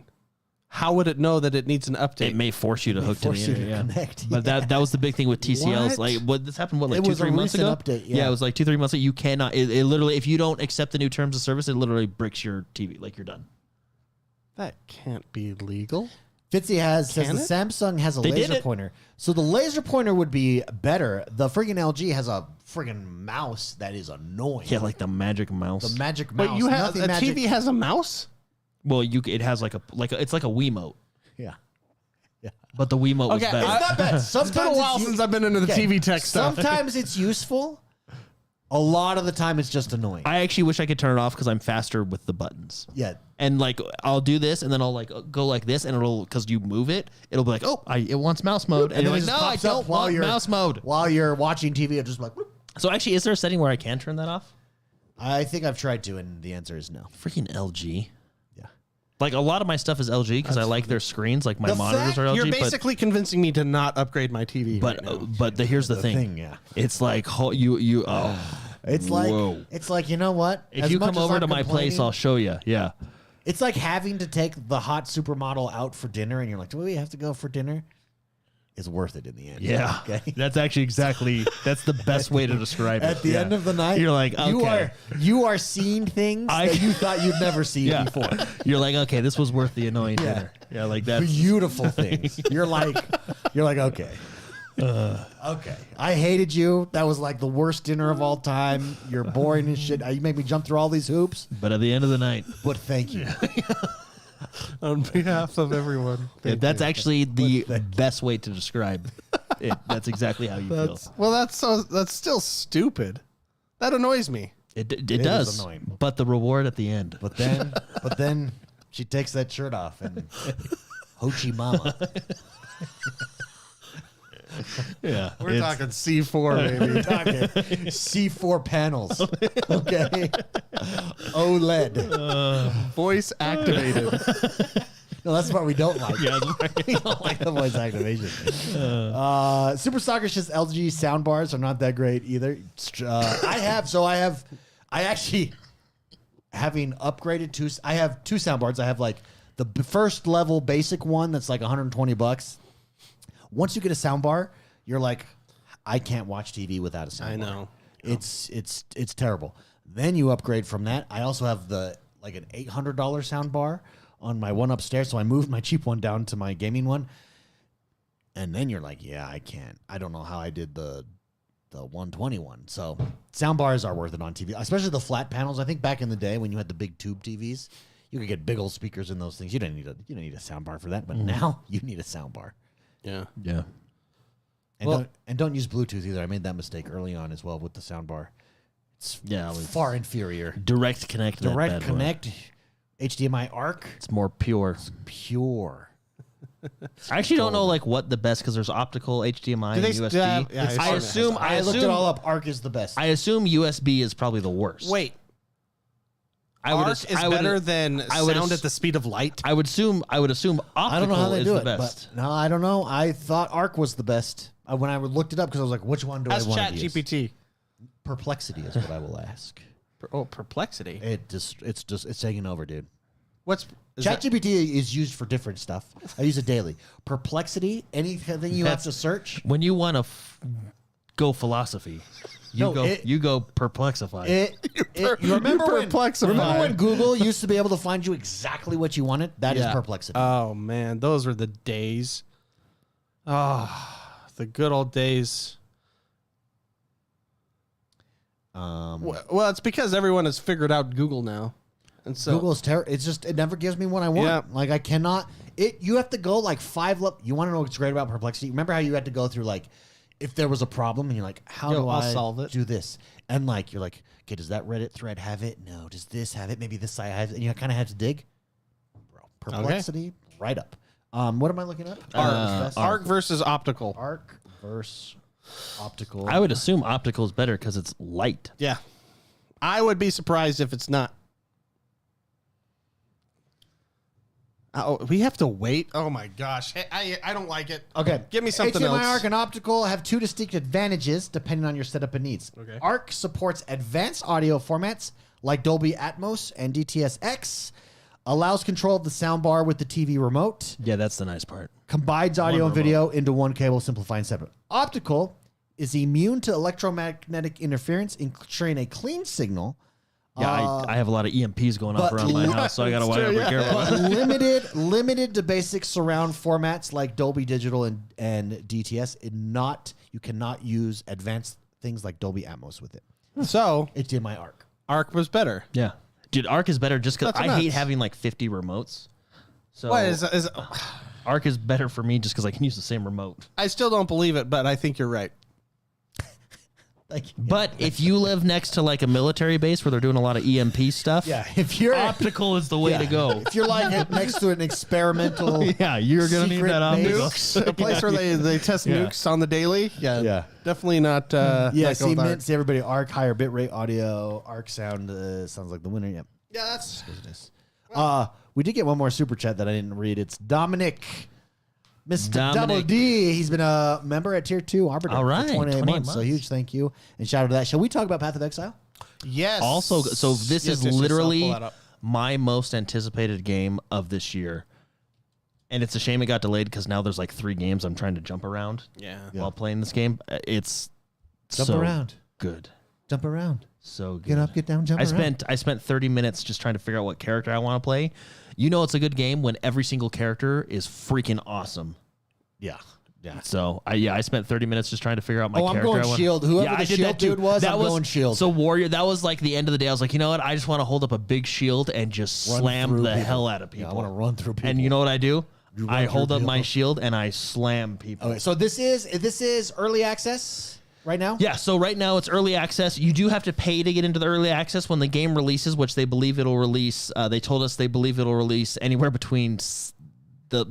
How would it know that it needs an update? It may force you to hook to the internet. Connect, But that was the big thing with TCLs. Like this happened like 2-3 months ago. Update, yeah, it was like 2-3 months ago. You cannot. It literally, if you don't accept the new terms of service, it literally bricks your TV. Like you're done. That can't be legal. Fitzy says the Samsung has a laser pointer, so the laser pointer would be better. The friggin' LG has a friggin' mouse that is annoying. Yeah, like the magic mouse. The magic mouse. But you have a TV has a mouse. Well, it has like it's like a Wiimote. Yeah. But the Wiimote was better. It's not bad. Sometimes it's been a while since I've been into the TV tech stuff. Sometimes it's useful. A lot of the time, it's just annoying. I actually wish I could turn it off because I'm faster with the buttons. Yeah. And like I'll do this, and then I'll like go like this, and it'll because you move it, it'll be like, oh, it wants mouse mode, and you're like, no, I don't want mouse mode. While you're watching TV, it's just like. Whoop. So actually, is there a setting where I can turn that off? I think I've tried to, and the answer is no. Freaking LG. Like a lot of my stuff is LG because I like their screens. Like my the monitors are LG. You're basically convincing me to not upgrade my TV. But here's the thing. It's like you. It's like you know what? If you come over to my place, I'll show you. Yeah. It's like having to take the hot supermodel out for dinner, and you're like, do we have to go for dinner? is worth it in the end. Yeah. Okay. That's actually that's the best way to describe it. At the end of the night, you're like, okay. You are seeing things that you thought you'd never see before. You're like, okay, this was worth the annoying dinner. Yeah, like that. Beautiful things. You're like, okay. Okay. I hated you. That was like the worst dinner of all time. You're boring and shit. You made me jump through all these hoops. But at the end of the night. But thank you. On behalf of everyone. That's actually the best way to describe it. That's exactly how you feel. Well, that's still stupid. That annoys me. It does. Is annoying. But the reward at the end. But then she takes that shirt off and Hochi Mama. Yeah. We're talking C4, baby. We're talking C4 panels. Okay. OLED. Voice activated. No, that's the part we don't like. We don't like the voice activation. Super Soccer's just LG soundbars are not that great either. I actually, having upgraded I have two soundbars. I have like the first level basic one that's like $120. Once you get a soundbar, you're like, I can't watch TV without a soundbar. I know. It's terrible. Then you upgrade from that. I also have an $800 soundbar on my one upstairs, so I moved my cheap one down to my gaming one. And then you're like, yeah, I can't. I don't know how I did the 121. So soundbars are worth it on TV, especially the flat panels. I think back in the day when you had the big tube TVs, you could get big old speakers in those things. You didn't need a soundbar for that, but now you need a soundbar. Yeah. Yeah. And don't use Bluetooth either. I made that mistake early on as well with the soundbar. It's far inferior. Direct connect. Direct connect. HDMI ARC. It's more pure. It's pure. I actually don't know what the best, because there's optical HDMI and USB. I assume I looked it all up. ARC is the best. I assume USB is probably the worst. Wait. ARC is better than sound at the speed of light? I would assume optical I don't know how they is do the it, best. but no, I don't know. I thought ARC was the best when I looked it up, because I was like, which one do I want to use? ChatGPT. Perplexity is what I will ask. Perplexity. It's taking over, dude. ChatGPT is used for different stuff. I use it daily. Perplexity, anything you have to search. When you want to go philosophy, you go perplexify. You remember when Google used to be able to find you exactly what you wanted? That is perplexity. Oh man, those were the days. The good old days. Well, it's because everyone has figured out Google now. And so Google is terrible. It's just, it never gives me what I want. Yeah. Like I cannot, you have to go like 5 levels. You want to know what's great about Perplexity? Remember how you had to go through like, if there was a problem and you're like, how do I solve it? Do this? And like, you're like, okay, does that Reddit thread have it? No. Does this have it? Maybe this site has it. And you kind of have to dig. Bro, Perplexity, right up. What am I looking up? Arc versus optical. Arc versus optical. I would assume optical is better because it's light. Yeah. I would be surprised if it's not. Oh, we have to wait. Oh my gosh, I don't like it. Okay, give me something HDMI else. ARC and optical have two distinct advantages depending on your setup and needs. Okay. ARC supports advanced audio formats like Dolby Atmos and DTS-X, allows control of the soundbar with the TV remote. Yeah, that's the nice part. Combines audio and video into one cable, simplifying setup. Optical is immune to electromagnetic interference, ensuring a clean signal. Yeah, I have a lot of EMPs going off around my house, so I got to watch out careful. But limited to basic surround formats like Dolby Digital and DTS. You cannot use advanced things like Dolby Atmos with it. So HDMI ARC. ARC was better. Yeah, dude, ARC is better just because That's I hate nuts. having like 50 remotes. So What is ARC is better for me just because I can use the same remote. I still don't believe it, but I think you're right. But if you live next to like a military base where they're doing a lot of EMP stuff, if you're optical is the way to go. If you're like next to an experimental, you're gonna need that optical. Nukes, a place where they test nukes on the daily. Yeah, definitely not. see everybody. ARC higher bitrate audio, ARC sound sounds like the winner. Yep. Yeah, that's. We did get one more super chat that I didn't read. It's Dominic. Mr. Dominic. Double D. He's been a member at Tier 2 Arbiter All right, for 28 months. So months. huge thank you. And shout out to that. Shall we talk about Path of Exile? Yes. Also, so this is Yes, literally I'll pull that up. my most anticipated game of this year. And it's a shame it got delayed because now there's like 3 games I'm trying to jump around. While playing this game, it's jump around. Good. Jump around. So good. Get up, get down, jump around. I spent 30 minutes just trying to figure out what character I want to play. You know, it's a good game when every single character is freaking awesome. Yeah. So I spent 30 minutes just trying to figure out my character. I'm going shield. Whoever the shield dude was, I'm going shield. So warrior, that was like the end of the day. I was like, you know what? I just want to hold up a big shield and just slam the hell out of people. Yeah, I want to run through people. And you know what I do? I hold up my shield and I slam people. Okay, so this is early access right now? Yeah, so right now it's early access. You do have to pay to get into the early access when the game releases, which they believe it'll release. They told us they believe it'll release anywhere between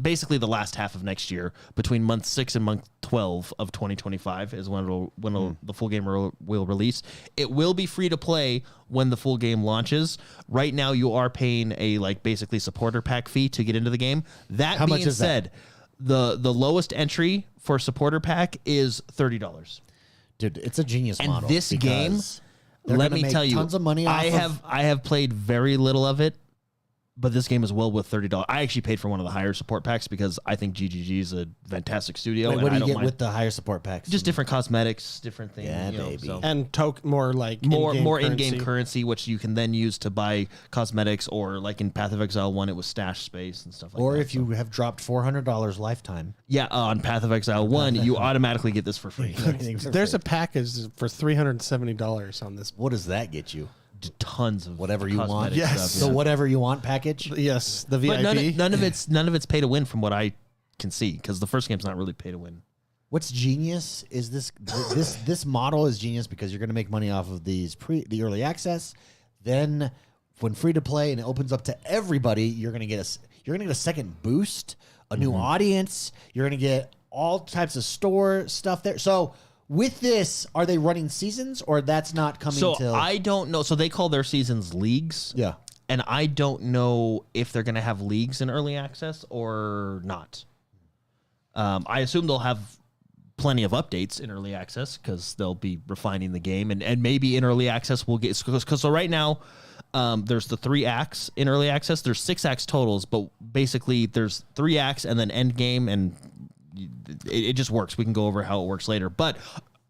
basically the last half of next year, between month 6 and month 12 of 2025 is when the full game will release. It will be free to play when the full game launches. Right now, you are paying a basically supporter pack fee to get into the game. How being much is said, that? The lowest entry for supporter pack is $30. Dude, it's a genius model. And this game, let me tell you, tons of money. I have played very little of it. But this game is well worth $30. I actually paid for one of the higher support packs because I think GGG is a fantastic studio. Wait, what do you get with the higher support packs? Just different cosmetics, different things. Yeah, baby. And more in-game currency, which you can then use to buy cosmetics, or like in Path of Exile 1, it was stash space and stuff like that. Or if you have dropped $400 lifetime. Yeah, on Path of Exile 1, you automatically get this for free. There's a package for $370 on this. What does that get you? Tons of whatever you want. Yes. Stuff. So whatever you want package. Yes. The VIP. But none of it's pay to win from what I can see, because the first game's not really pay to win. What's genius is this model is genius because you're going to make money off of the early access. Then when free to play and it opens up to everybody, you're going to get a second boost, a new audience. You're going to get all types of store stuff there. So with this, are they running seasons, or that's not coming till? So I don't know. So they call their seasons leagues. Yeah. And I don't know if they're going to have leagues in early access or not. I assume they'll have plenty of updates in early access because they'll be refining the game. And maybe in early access we'll get... So right now, there's the 3 acts in early access. There's 6 acts totals, but basically there's 3 acts and then end game, and it just works. We can go over how it works later, but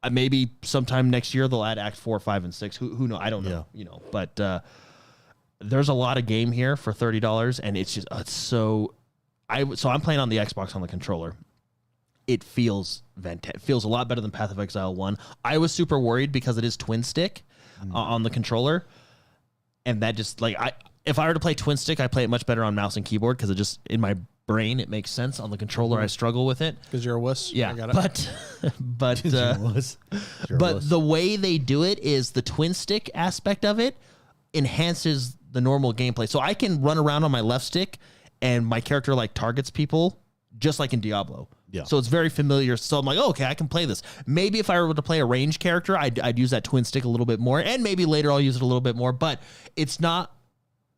maybe sometime next year they'll add act 4, 5, and 6. Who knows? I don't know. Yeah. But there's a lot of game here for $30, and it's just so I'm playing on the Xbox on the controller. It feels feels a lot better than Path of Exile 1. I was super worried because it is twin stick on the controller, and that just if I were to play twin stick, I play it much better on mouse and keyboard because it just in my brain it makes sense. On the controller I struggle with it because you're a wuss. Yeah, I got it. but the way they do it is the twin stick aspect of it enhances the normal gameplay. So I can run around on my left stick and my character targets people just like in Diablo. Yeah. So it's very familiar. So I'm like, oh, okay, I can play this. Maybe if I were to play a ranged character, I'd use that twin stick a little bit more, and maybe later I'll use it a little bit more. But it's not.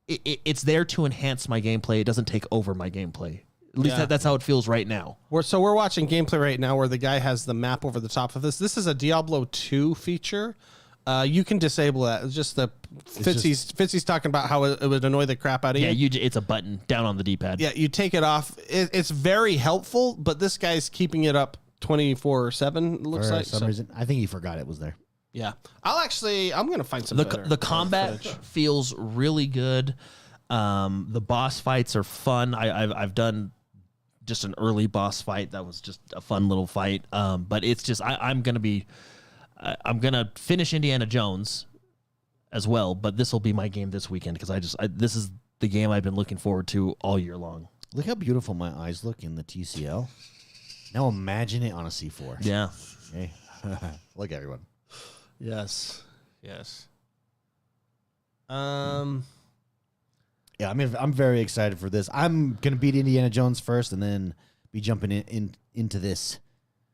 It's there to enhance my gameplay. It doesn't take over my gameplay. At least that's how it feels right now. We're watching gameplay right now where the guy has the map over the top of this. This is a Diablo 2 feature. You can disable that. It's just Fitzy's talking about how it would annoy the crap out of you. Yeah, it's a button down on the D-pad. Yeah, you take it off. It's very helpful, but this guy's keeping it up 24/7. Looks For like some reason, I think he forgot it was there. Yeah, I'm gonna find some. The combat feels really good. The boss fights are fun. I've done just an early boss fight that was just a fun little fight. But it's just I'm gonna finish Indiana Jones as well. But this will be my game this weekend because this is the game I've been looking forward to all year long. Look how beautiful my eyes look in the TCL. Now imagine it on a C4. Yeah. Hey. Look, everyone. Yes. Yeah, I'm very excited for this. I'm gonna beat Indiana Jones first, and then be jumping into this.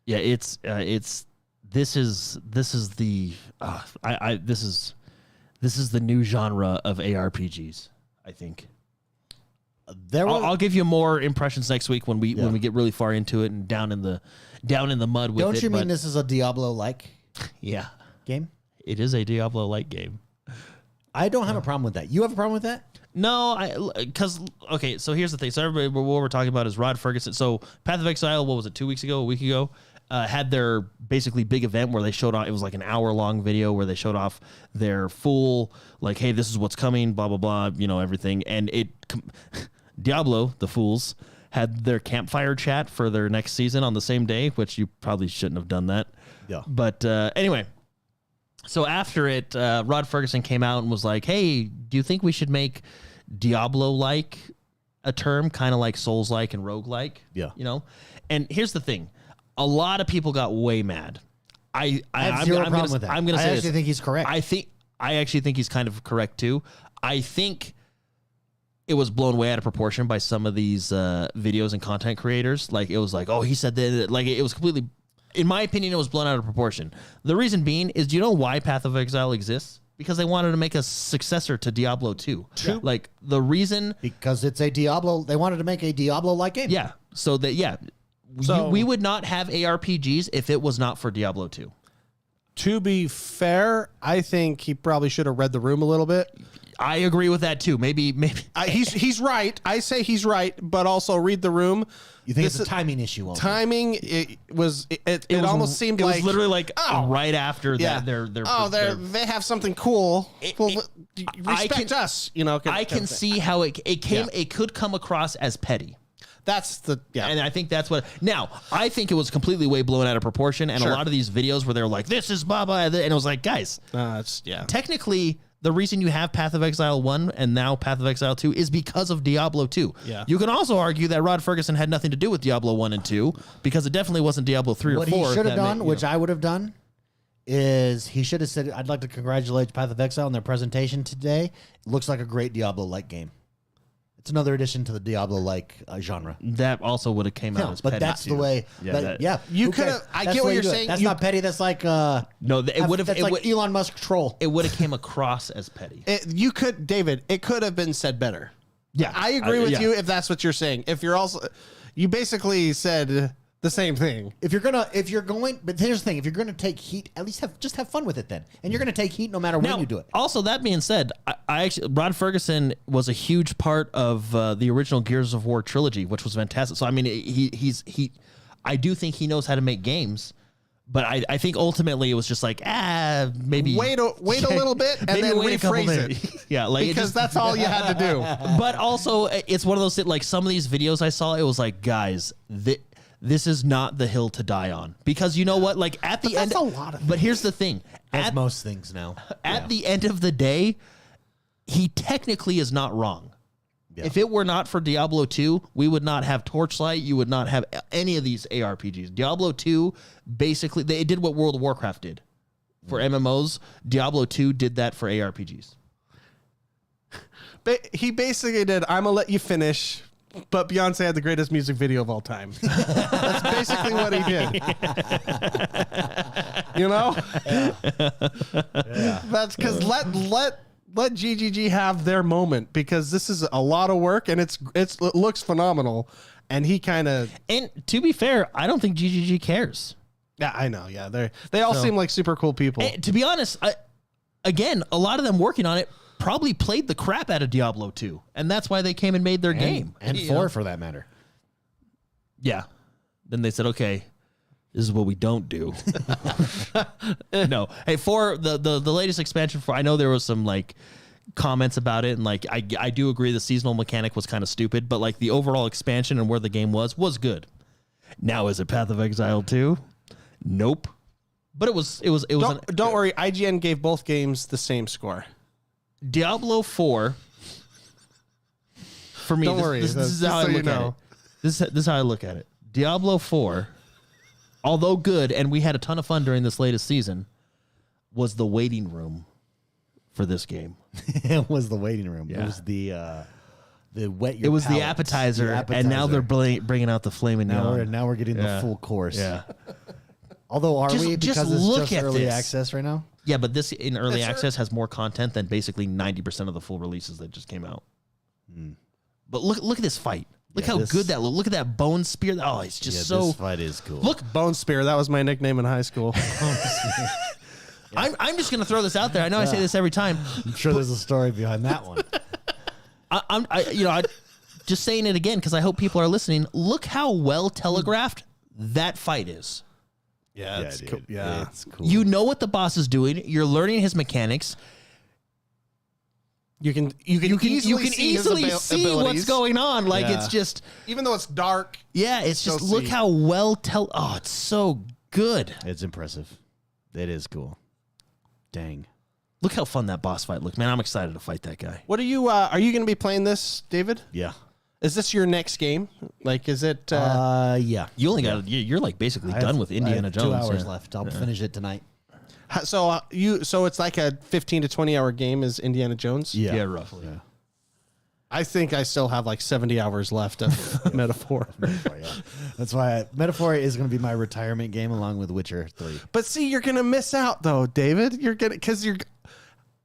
Yeah, this is the new genre of ARPGs. I think. I'll give you more impressions next week when we get really far into it and down in the mud with it. Don't you mean this is a Diablo-like? Yeah. Game? It is a Diablo-like game. I don't have a problem with that. You have a problem with that? No, because okay. So here's the thing. So everybody, what we're talking about is Rod Ferguson. So Path of Exile, what was it? 2 weeks ago, a week ago, had their basically big event where they showed off. It was like an hour-long video where they showed off their full, like, hey, this is what's coming, blah blah blah, everything. And Diablo, the fools, had their campfire chat for their next season on the same day, which you probably shouldn't have done that. Yeah. But anyway, so after it, Rod Ferguson came out and was like, hey, do you think we should make Diablo-like a term, kind of like Souls-like and rogue-like? Yeah. And here's the thing. A lot of people got way mad. I have zero problem with that. I'm going to say I actually think he's correct. I actually think he's kind of correct, too. I think it was blown way out of proportion by some of these videos and content creators. Like, it was like, oh, he said that. Like, it was completely, in my opinion, it was blown out of proportion. The reason being is, do you know why Path of Exile exists? Because they wanted to make a successor to Diablo 2. Yeah. Like, the reason... Because it's a Diablo... They wanted to make a Diablo-like game. Yeah. So, we would not have ARPGs if it was not for Diablo 2. To be fair, I think he probably should have read the room a little bit. I agree with that, too. Maybe he's right. I say he's right, but also read the room. You think it's a timing issue? Timing, it almost seemed like... It was literally like right after that. They have something cool. Respect us, I can see how it came. Yeah. It could come across as petty. That's and I think that's what. Now, I think it was completely way blown out of proportion, and a lot of these videos where they're like, "This is Baba," and it was like, guys, technically, the reason you have Path of Exile 1 and now Path of Exile 2 is because of Diablo 2. Yeah. You can also argue that Rod Ferguson had nothing to do with Diablo 1 and 2 because it definitely wasn't Diablo 3 or 4. What he should have done, which I would have done, is he should have said, "I'd like to congratulate Path of Exile on their presentation today. It looks like a great Diablo-like game." It's another addition to the Diablo-like genre. That also would have came out as petty. But that's the way. You could have. I get what you're saying. That's not petty. That's like no. It would have. That's like Elon Musk troll. It would have came across as petty. David. It could have been said better. Yeah, I agree with you if that's what you're saying. If you're also, you basically said the same thing. But here's the thing: if you're gonna take heat, at least have fun with it then. And you're gonna take heat no matter when you do it. Also, that being said, I actually Rod Ferguson was a huge part of the original Gears of War trilogy, which was fantastic. So I mean, I do think he knows how to make games. But I think ultimately it was just like, maybe wait a little bit and then rephrase it. Yeah, like because that's all you had to do. But also, it's one of those like some of these videos I saw, it was like, guys, this is not the hill to die on, because you know what? Like at the end, that's a lot of. But here's the thing: as most things now, at the end of the day, he technically is not wrong. Yeah. If it were not for Diablo 2, we would not have Torchlight. You would not have any of these ARPGs. Diablo 2, basically, they did what World of Warcraft did for MMOs. Diablo 2 did that for ARPGs. He basically did, I'm going to let you finish, but Beyonce had the greatest music video of all time. That's basically what he did. Yeah. That's because let GGG have their moment, because this is a lot of work and it looks phenomenal, and he kind of. And to be fair, I don't think GGG cares. Yeah, I know. Yeah, they all seem like super cool people. To be honest, again, a lot of them working on it probably played the crap out of Diablo 2, and that's why they came and made their game. And 4 for that matter. Yeah. Then they said, okay, this is what we don't do. No. Hey, for the latest expansion, I know there was some like comments about it, and like I do agree the seasonal mechanic was kind of stupid, but like the overall expansion and where the game was good. Now, is it Path of Exile 2? Nope. But it was. Don't worry, IGN gave both games the same score. Diablo 4. For me, this is how I look at it. This is how I look at it. Diablo 4, although good, and we had a ton of fun during this latest season, was the waiting room for this game. It was the waiting room. Yeah. It was the wet your It was palates. the appetizer, and now they're bringing out the flaming neon. Now we're getting the full course. Yeah. Although, because it's just early this. access right now? Yeah, but this in early access has more content than basically 90% of the full releases that just came out. But look at this fight. Look how good that looks. Look at that bone spear. Oh, it's just so. This fight is cool. Look, Bone Spear. That was my nickname in high school. I'm just gonna throw this out there. I know I say this every time. I'm sure there's a story behind that one. I just saying it again because I hope people are listening. Look how well telegraphed that fight is. Yeah, it's cool. Yeah, it's cool. You know what the boss is doing. You're learning his mechanics. You can easily see what's going on. Like it's just, even though it's dark. Yeah, it's just look how well Oh, it's so good. It's impressive. It is cool. Dang. Look how fun that boss fight looked, man. I'm excited to fight that guy. What are you going to be playing this, David? Yeah. Is this your next game? Like, is it? Yeah. You only got. You're like basically done with Indiana Jones. 2 hours left. I'll finish it tonight. So it's like a 15 to 20 hour game is Indiana Jones? Yeah, roughly. Yeah. I think I still have like 70 hours left of Metaphor. Yeah. That's why Metaphor is going to be my retirement game along with Witcher 3. But see, you're going to miss out though, David. You're going to, because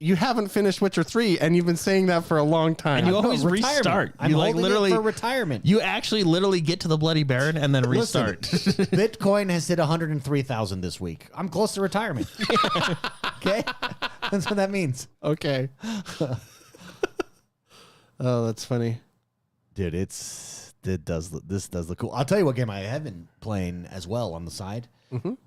you haven't finished Witcher 3 and you've been saying that for a long time. And you always restart. I'm literally for retirement. You actually literally get to the Bloody Baron and then restart. Listen, Bitcoin has hit 103,000 this week. I'm close to retirement. Okay? That's what that means. Okay. Oh, that's funny. Dude, this does look cool. I'll tell you what game I have been playing as well on the side.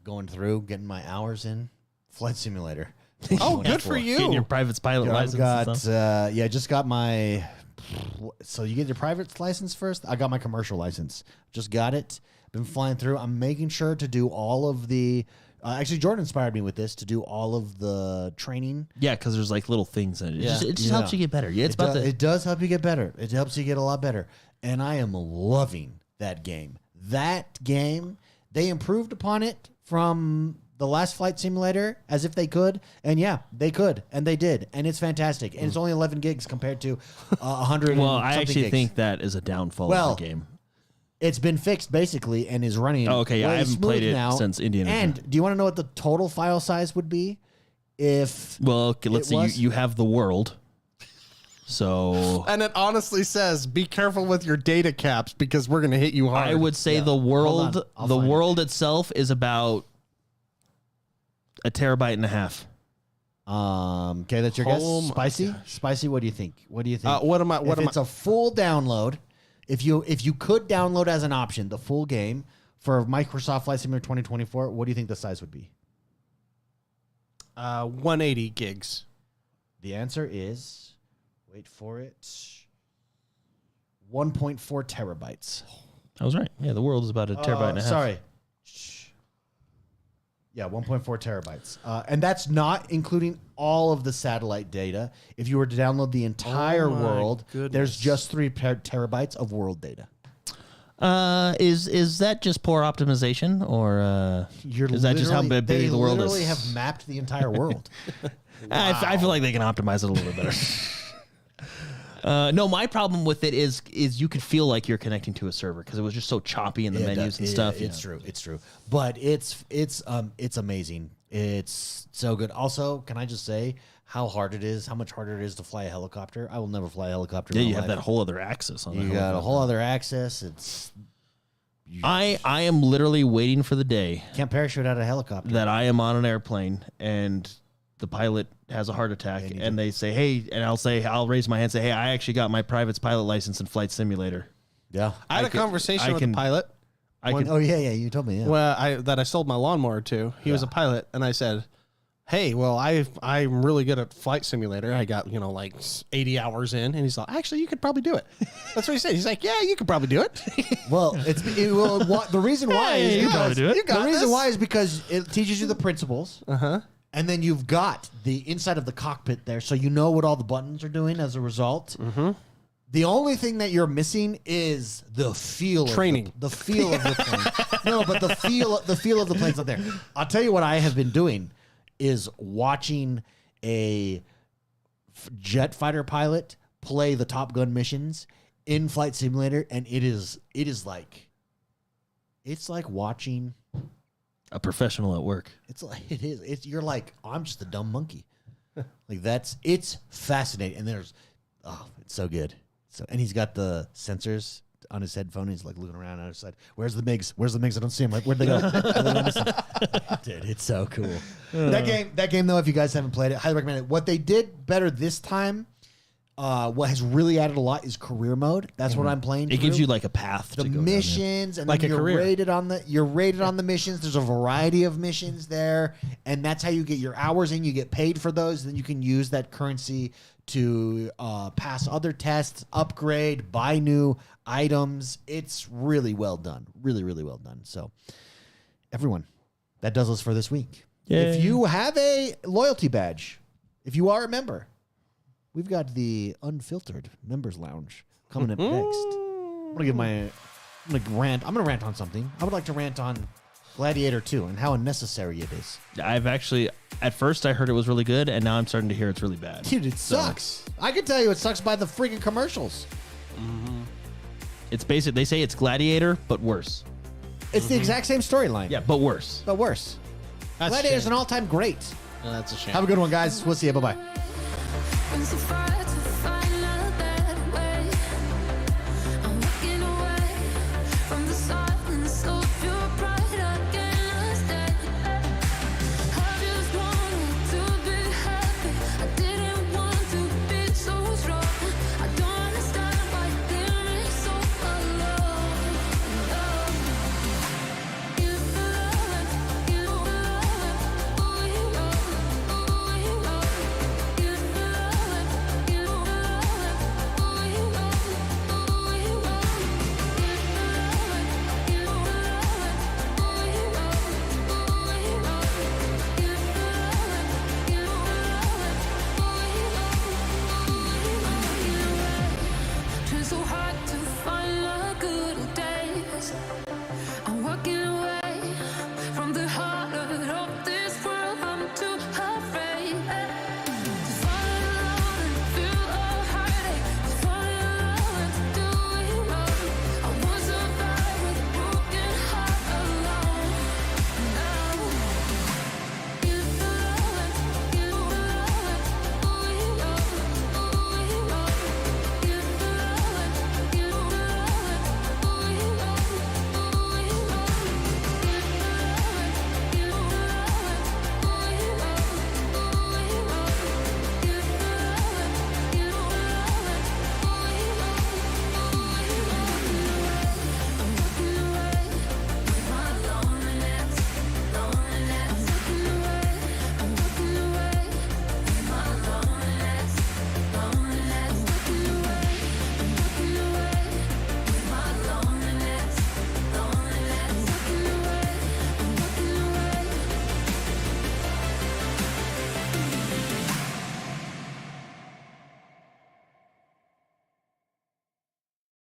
Going through, getting my hours in. Flight Simulator. Oh, good for you. Getting your private pilot license. Just got my. So you get your private license first. I got my commercial license. Just got it. Been flying through. I'm making sure to do all of the. Actually, Jordan inspired me with this to do all of the training. Yeah, because there's like little things in it. It just helps you get better. Yeah, it does help you get better. It helps you get a lot better. And I am loving that game. That game, they improved upon it from the last Flight Simulator as if they could. And yeah, they could. And they did. And it's fantastic. And it's only 11 gigs compared to 100 Well, I actually gigs. think that is a downfall of the game. It's been fixed basically and is running. Oh, okay, yeah, I haven't played it now. since Indiana Jones. And do you want to know what the total file size would be? Let's say you have the world. So and it honestly says, be careful with your data caps because we're going to hit you hard. I would say the world itself is about 1.5 terabytes. Okay, that's your guess. Spicy? Spicy, what do you think? What do you think? If it's a full download, if you could download as an option the full game for Microsoft Flight Simulator 2024, what do you think the size would be? 180 gigs. The answer is, wait for it, 1.4 terabytes. I was right. Yeah, the world is about 1.5 terabytes. Sorry. Yeah, 1.4 terabytes. And that's not including all of the satellite data. If you were to download the entire world, there's just 3 terabytes of world data. Is that just poor optimization, or is that just how big the world is? They literally have mapped the entire world. Wow. I feel like they can optimize it a little bit better. No, my problem with it is you could feel like you're connecting to a server because it was just so choppy in the menus and stuff. It's true. But it's amazing. It's so good. Also, can I just say how hard it is? How much harder it is to fly a helicopter? I will never fly a helicopter. Yeah, you have that whole other axis on. You got a whole other axis. It's. I am literally waiting for the day. Can't parachute out of a helicopter. That I am on an airplane and the pilot has a heart attack and they say, hey, and I'll raise my hand and say, hey, I actually got my private pilot license in Flight Simulator. Yeah. I had a conversation with a pilot. You told me. Yeah. Well, I sold my lawnmower to. He was a pilot, and I said, hey, well, I'm really good at Flight Simulator. I got, like 80 hours in. And he's like, actually, you could probably do it. That's what he said. He's like, yeah, you could probably do it. Well, the reason why is you probably do it. The reason why is because it teaches you the principles. Uh-huh. And then you've got the inside of the cockpit there, so you know what all the buttons are doing as a result. Mm-hmm. The only thing that you're missing is the feel. Training. The feel of the plane. No, but the feel of the plane's not there. I'll tell you what I have been doing is watching a jet fighter pilot play the Top Gun missions in Flight Simulator, and it's like watching a professional at work. You're like, I'm just a dumb monkey. It's fascinating. And it's so good. And he's got the sensors on his headphone. He's like looking around on his side. Where's the MiGs? I don't see them. Where'd they go? Dude, it's so cool. That game though, if you guys haven't played it, highly recommend it. What they did better this time, what has really added a lot is career mode. That's what I'm playing. It gives you like a path. The to go missions, and like then a you're career. rated on the missions. There's a variety of missions there, and that's how you get your hours in. You get paid for those, then you can use that currency to pass other tests, upgrade, buy new items. It's really well done. Really, really well done. So, everyone, that does us for this week. Yay. If you have a loyalty badge, if you are a member, we've got the Unfiltered Members Lounge coming up next. I'm gonna rant on something. I would like to rant on Gladiator 2 and how unnecessary it is. I've actually, at first I heard it was really good, and now I'm starting to hear it's really bad. Dude, it sucks. I can tell you it sucks by the freaking commercials. It's basic. They say it's Gladiator, but worse. It's the exact same storyline. Yeah, but worse. But worse. That's Gladiator's an all-time great. No, that's a shame. Have a good one, guys. We'll see you. Bye-bye. Brings the fire to find a better way. I'm walking away from the silence of your pride against it. I just wanted to be happy. I didn't want to be so strong. I don't understand why there is so alone. You love, you love, trying so hard to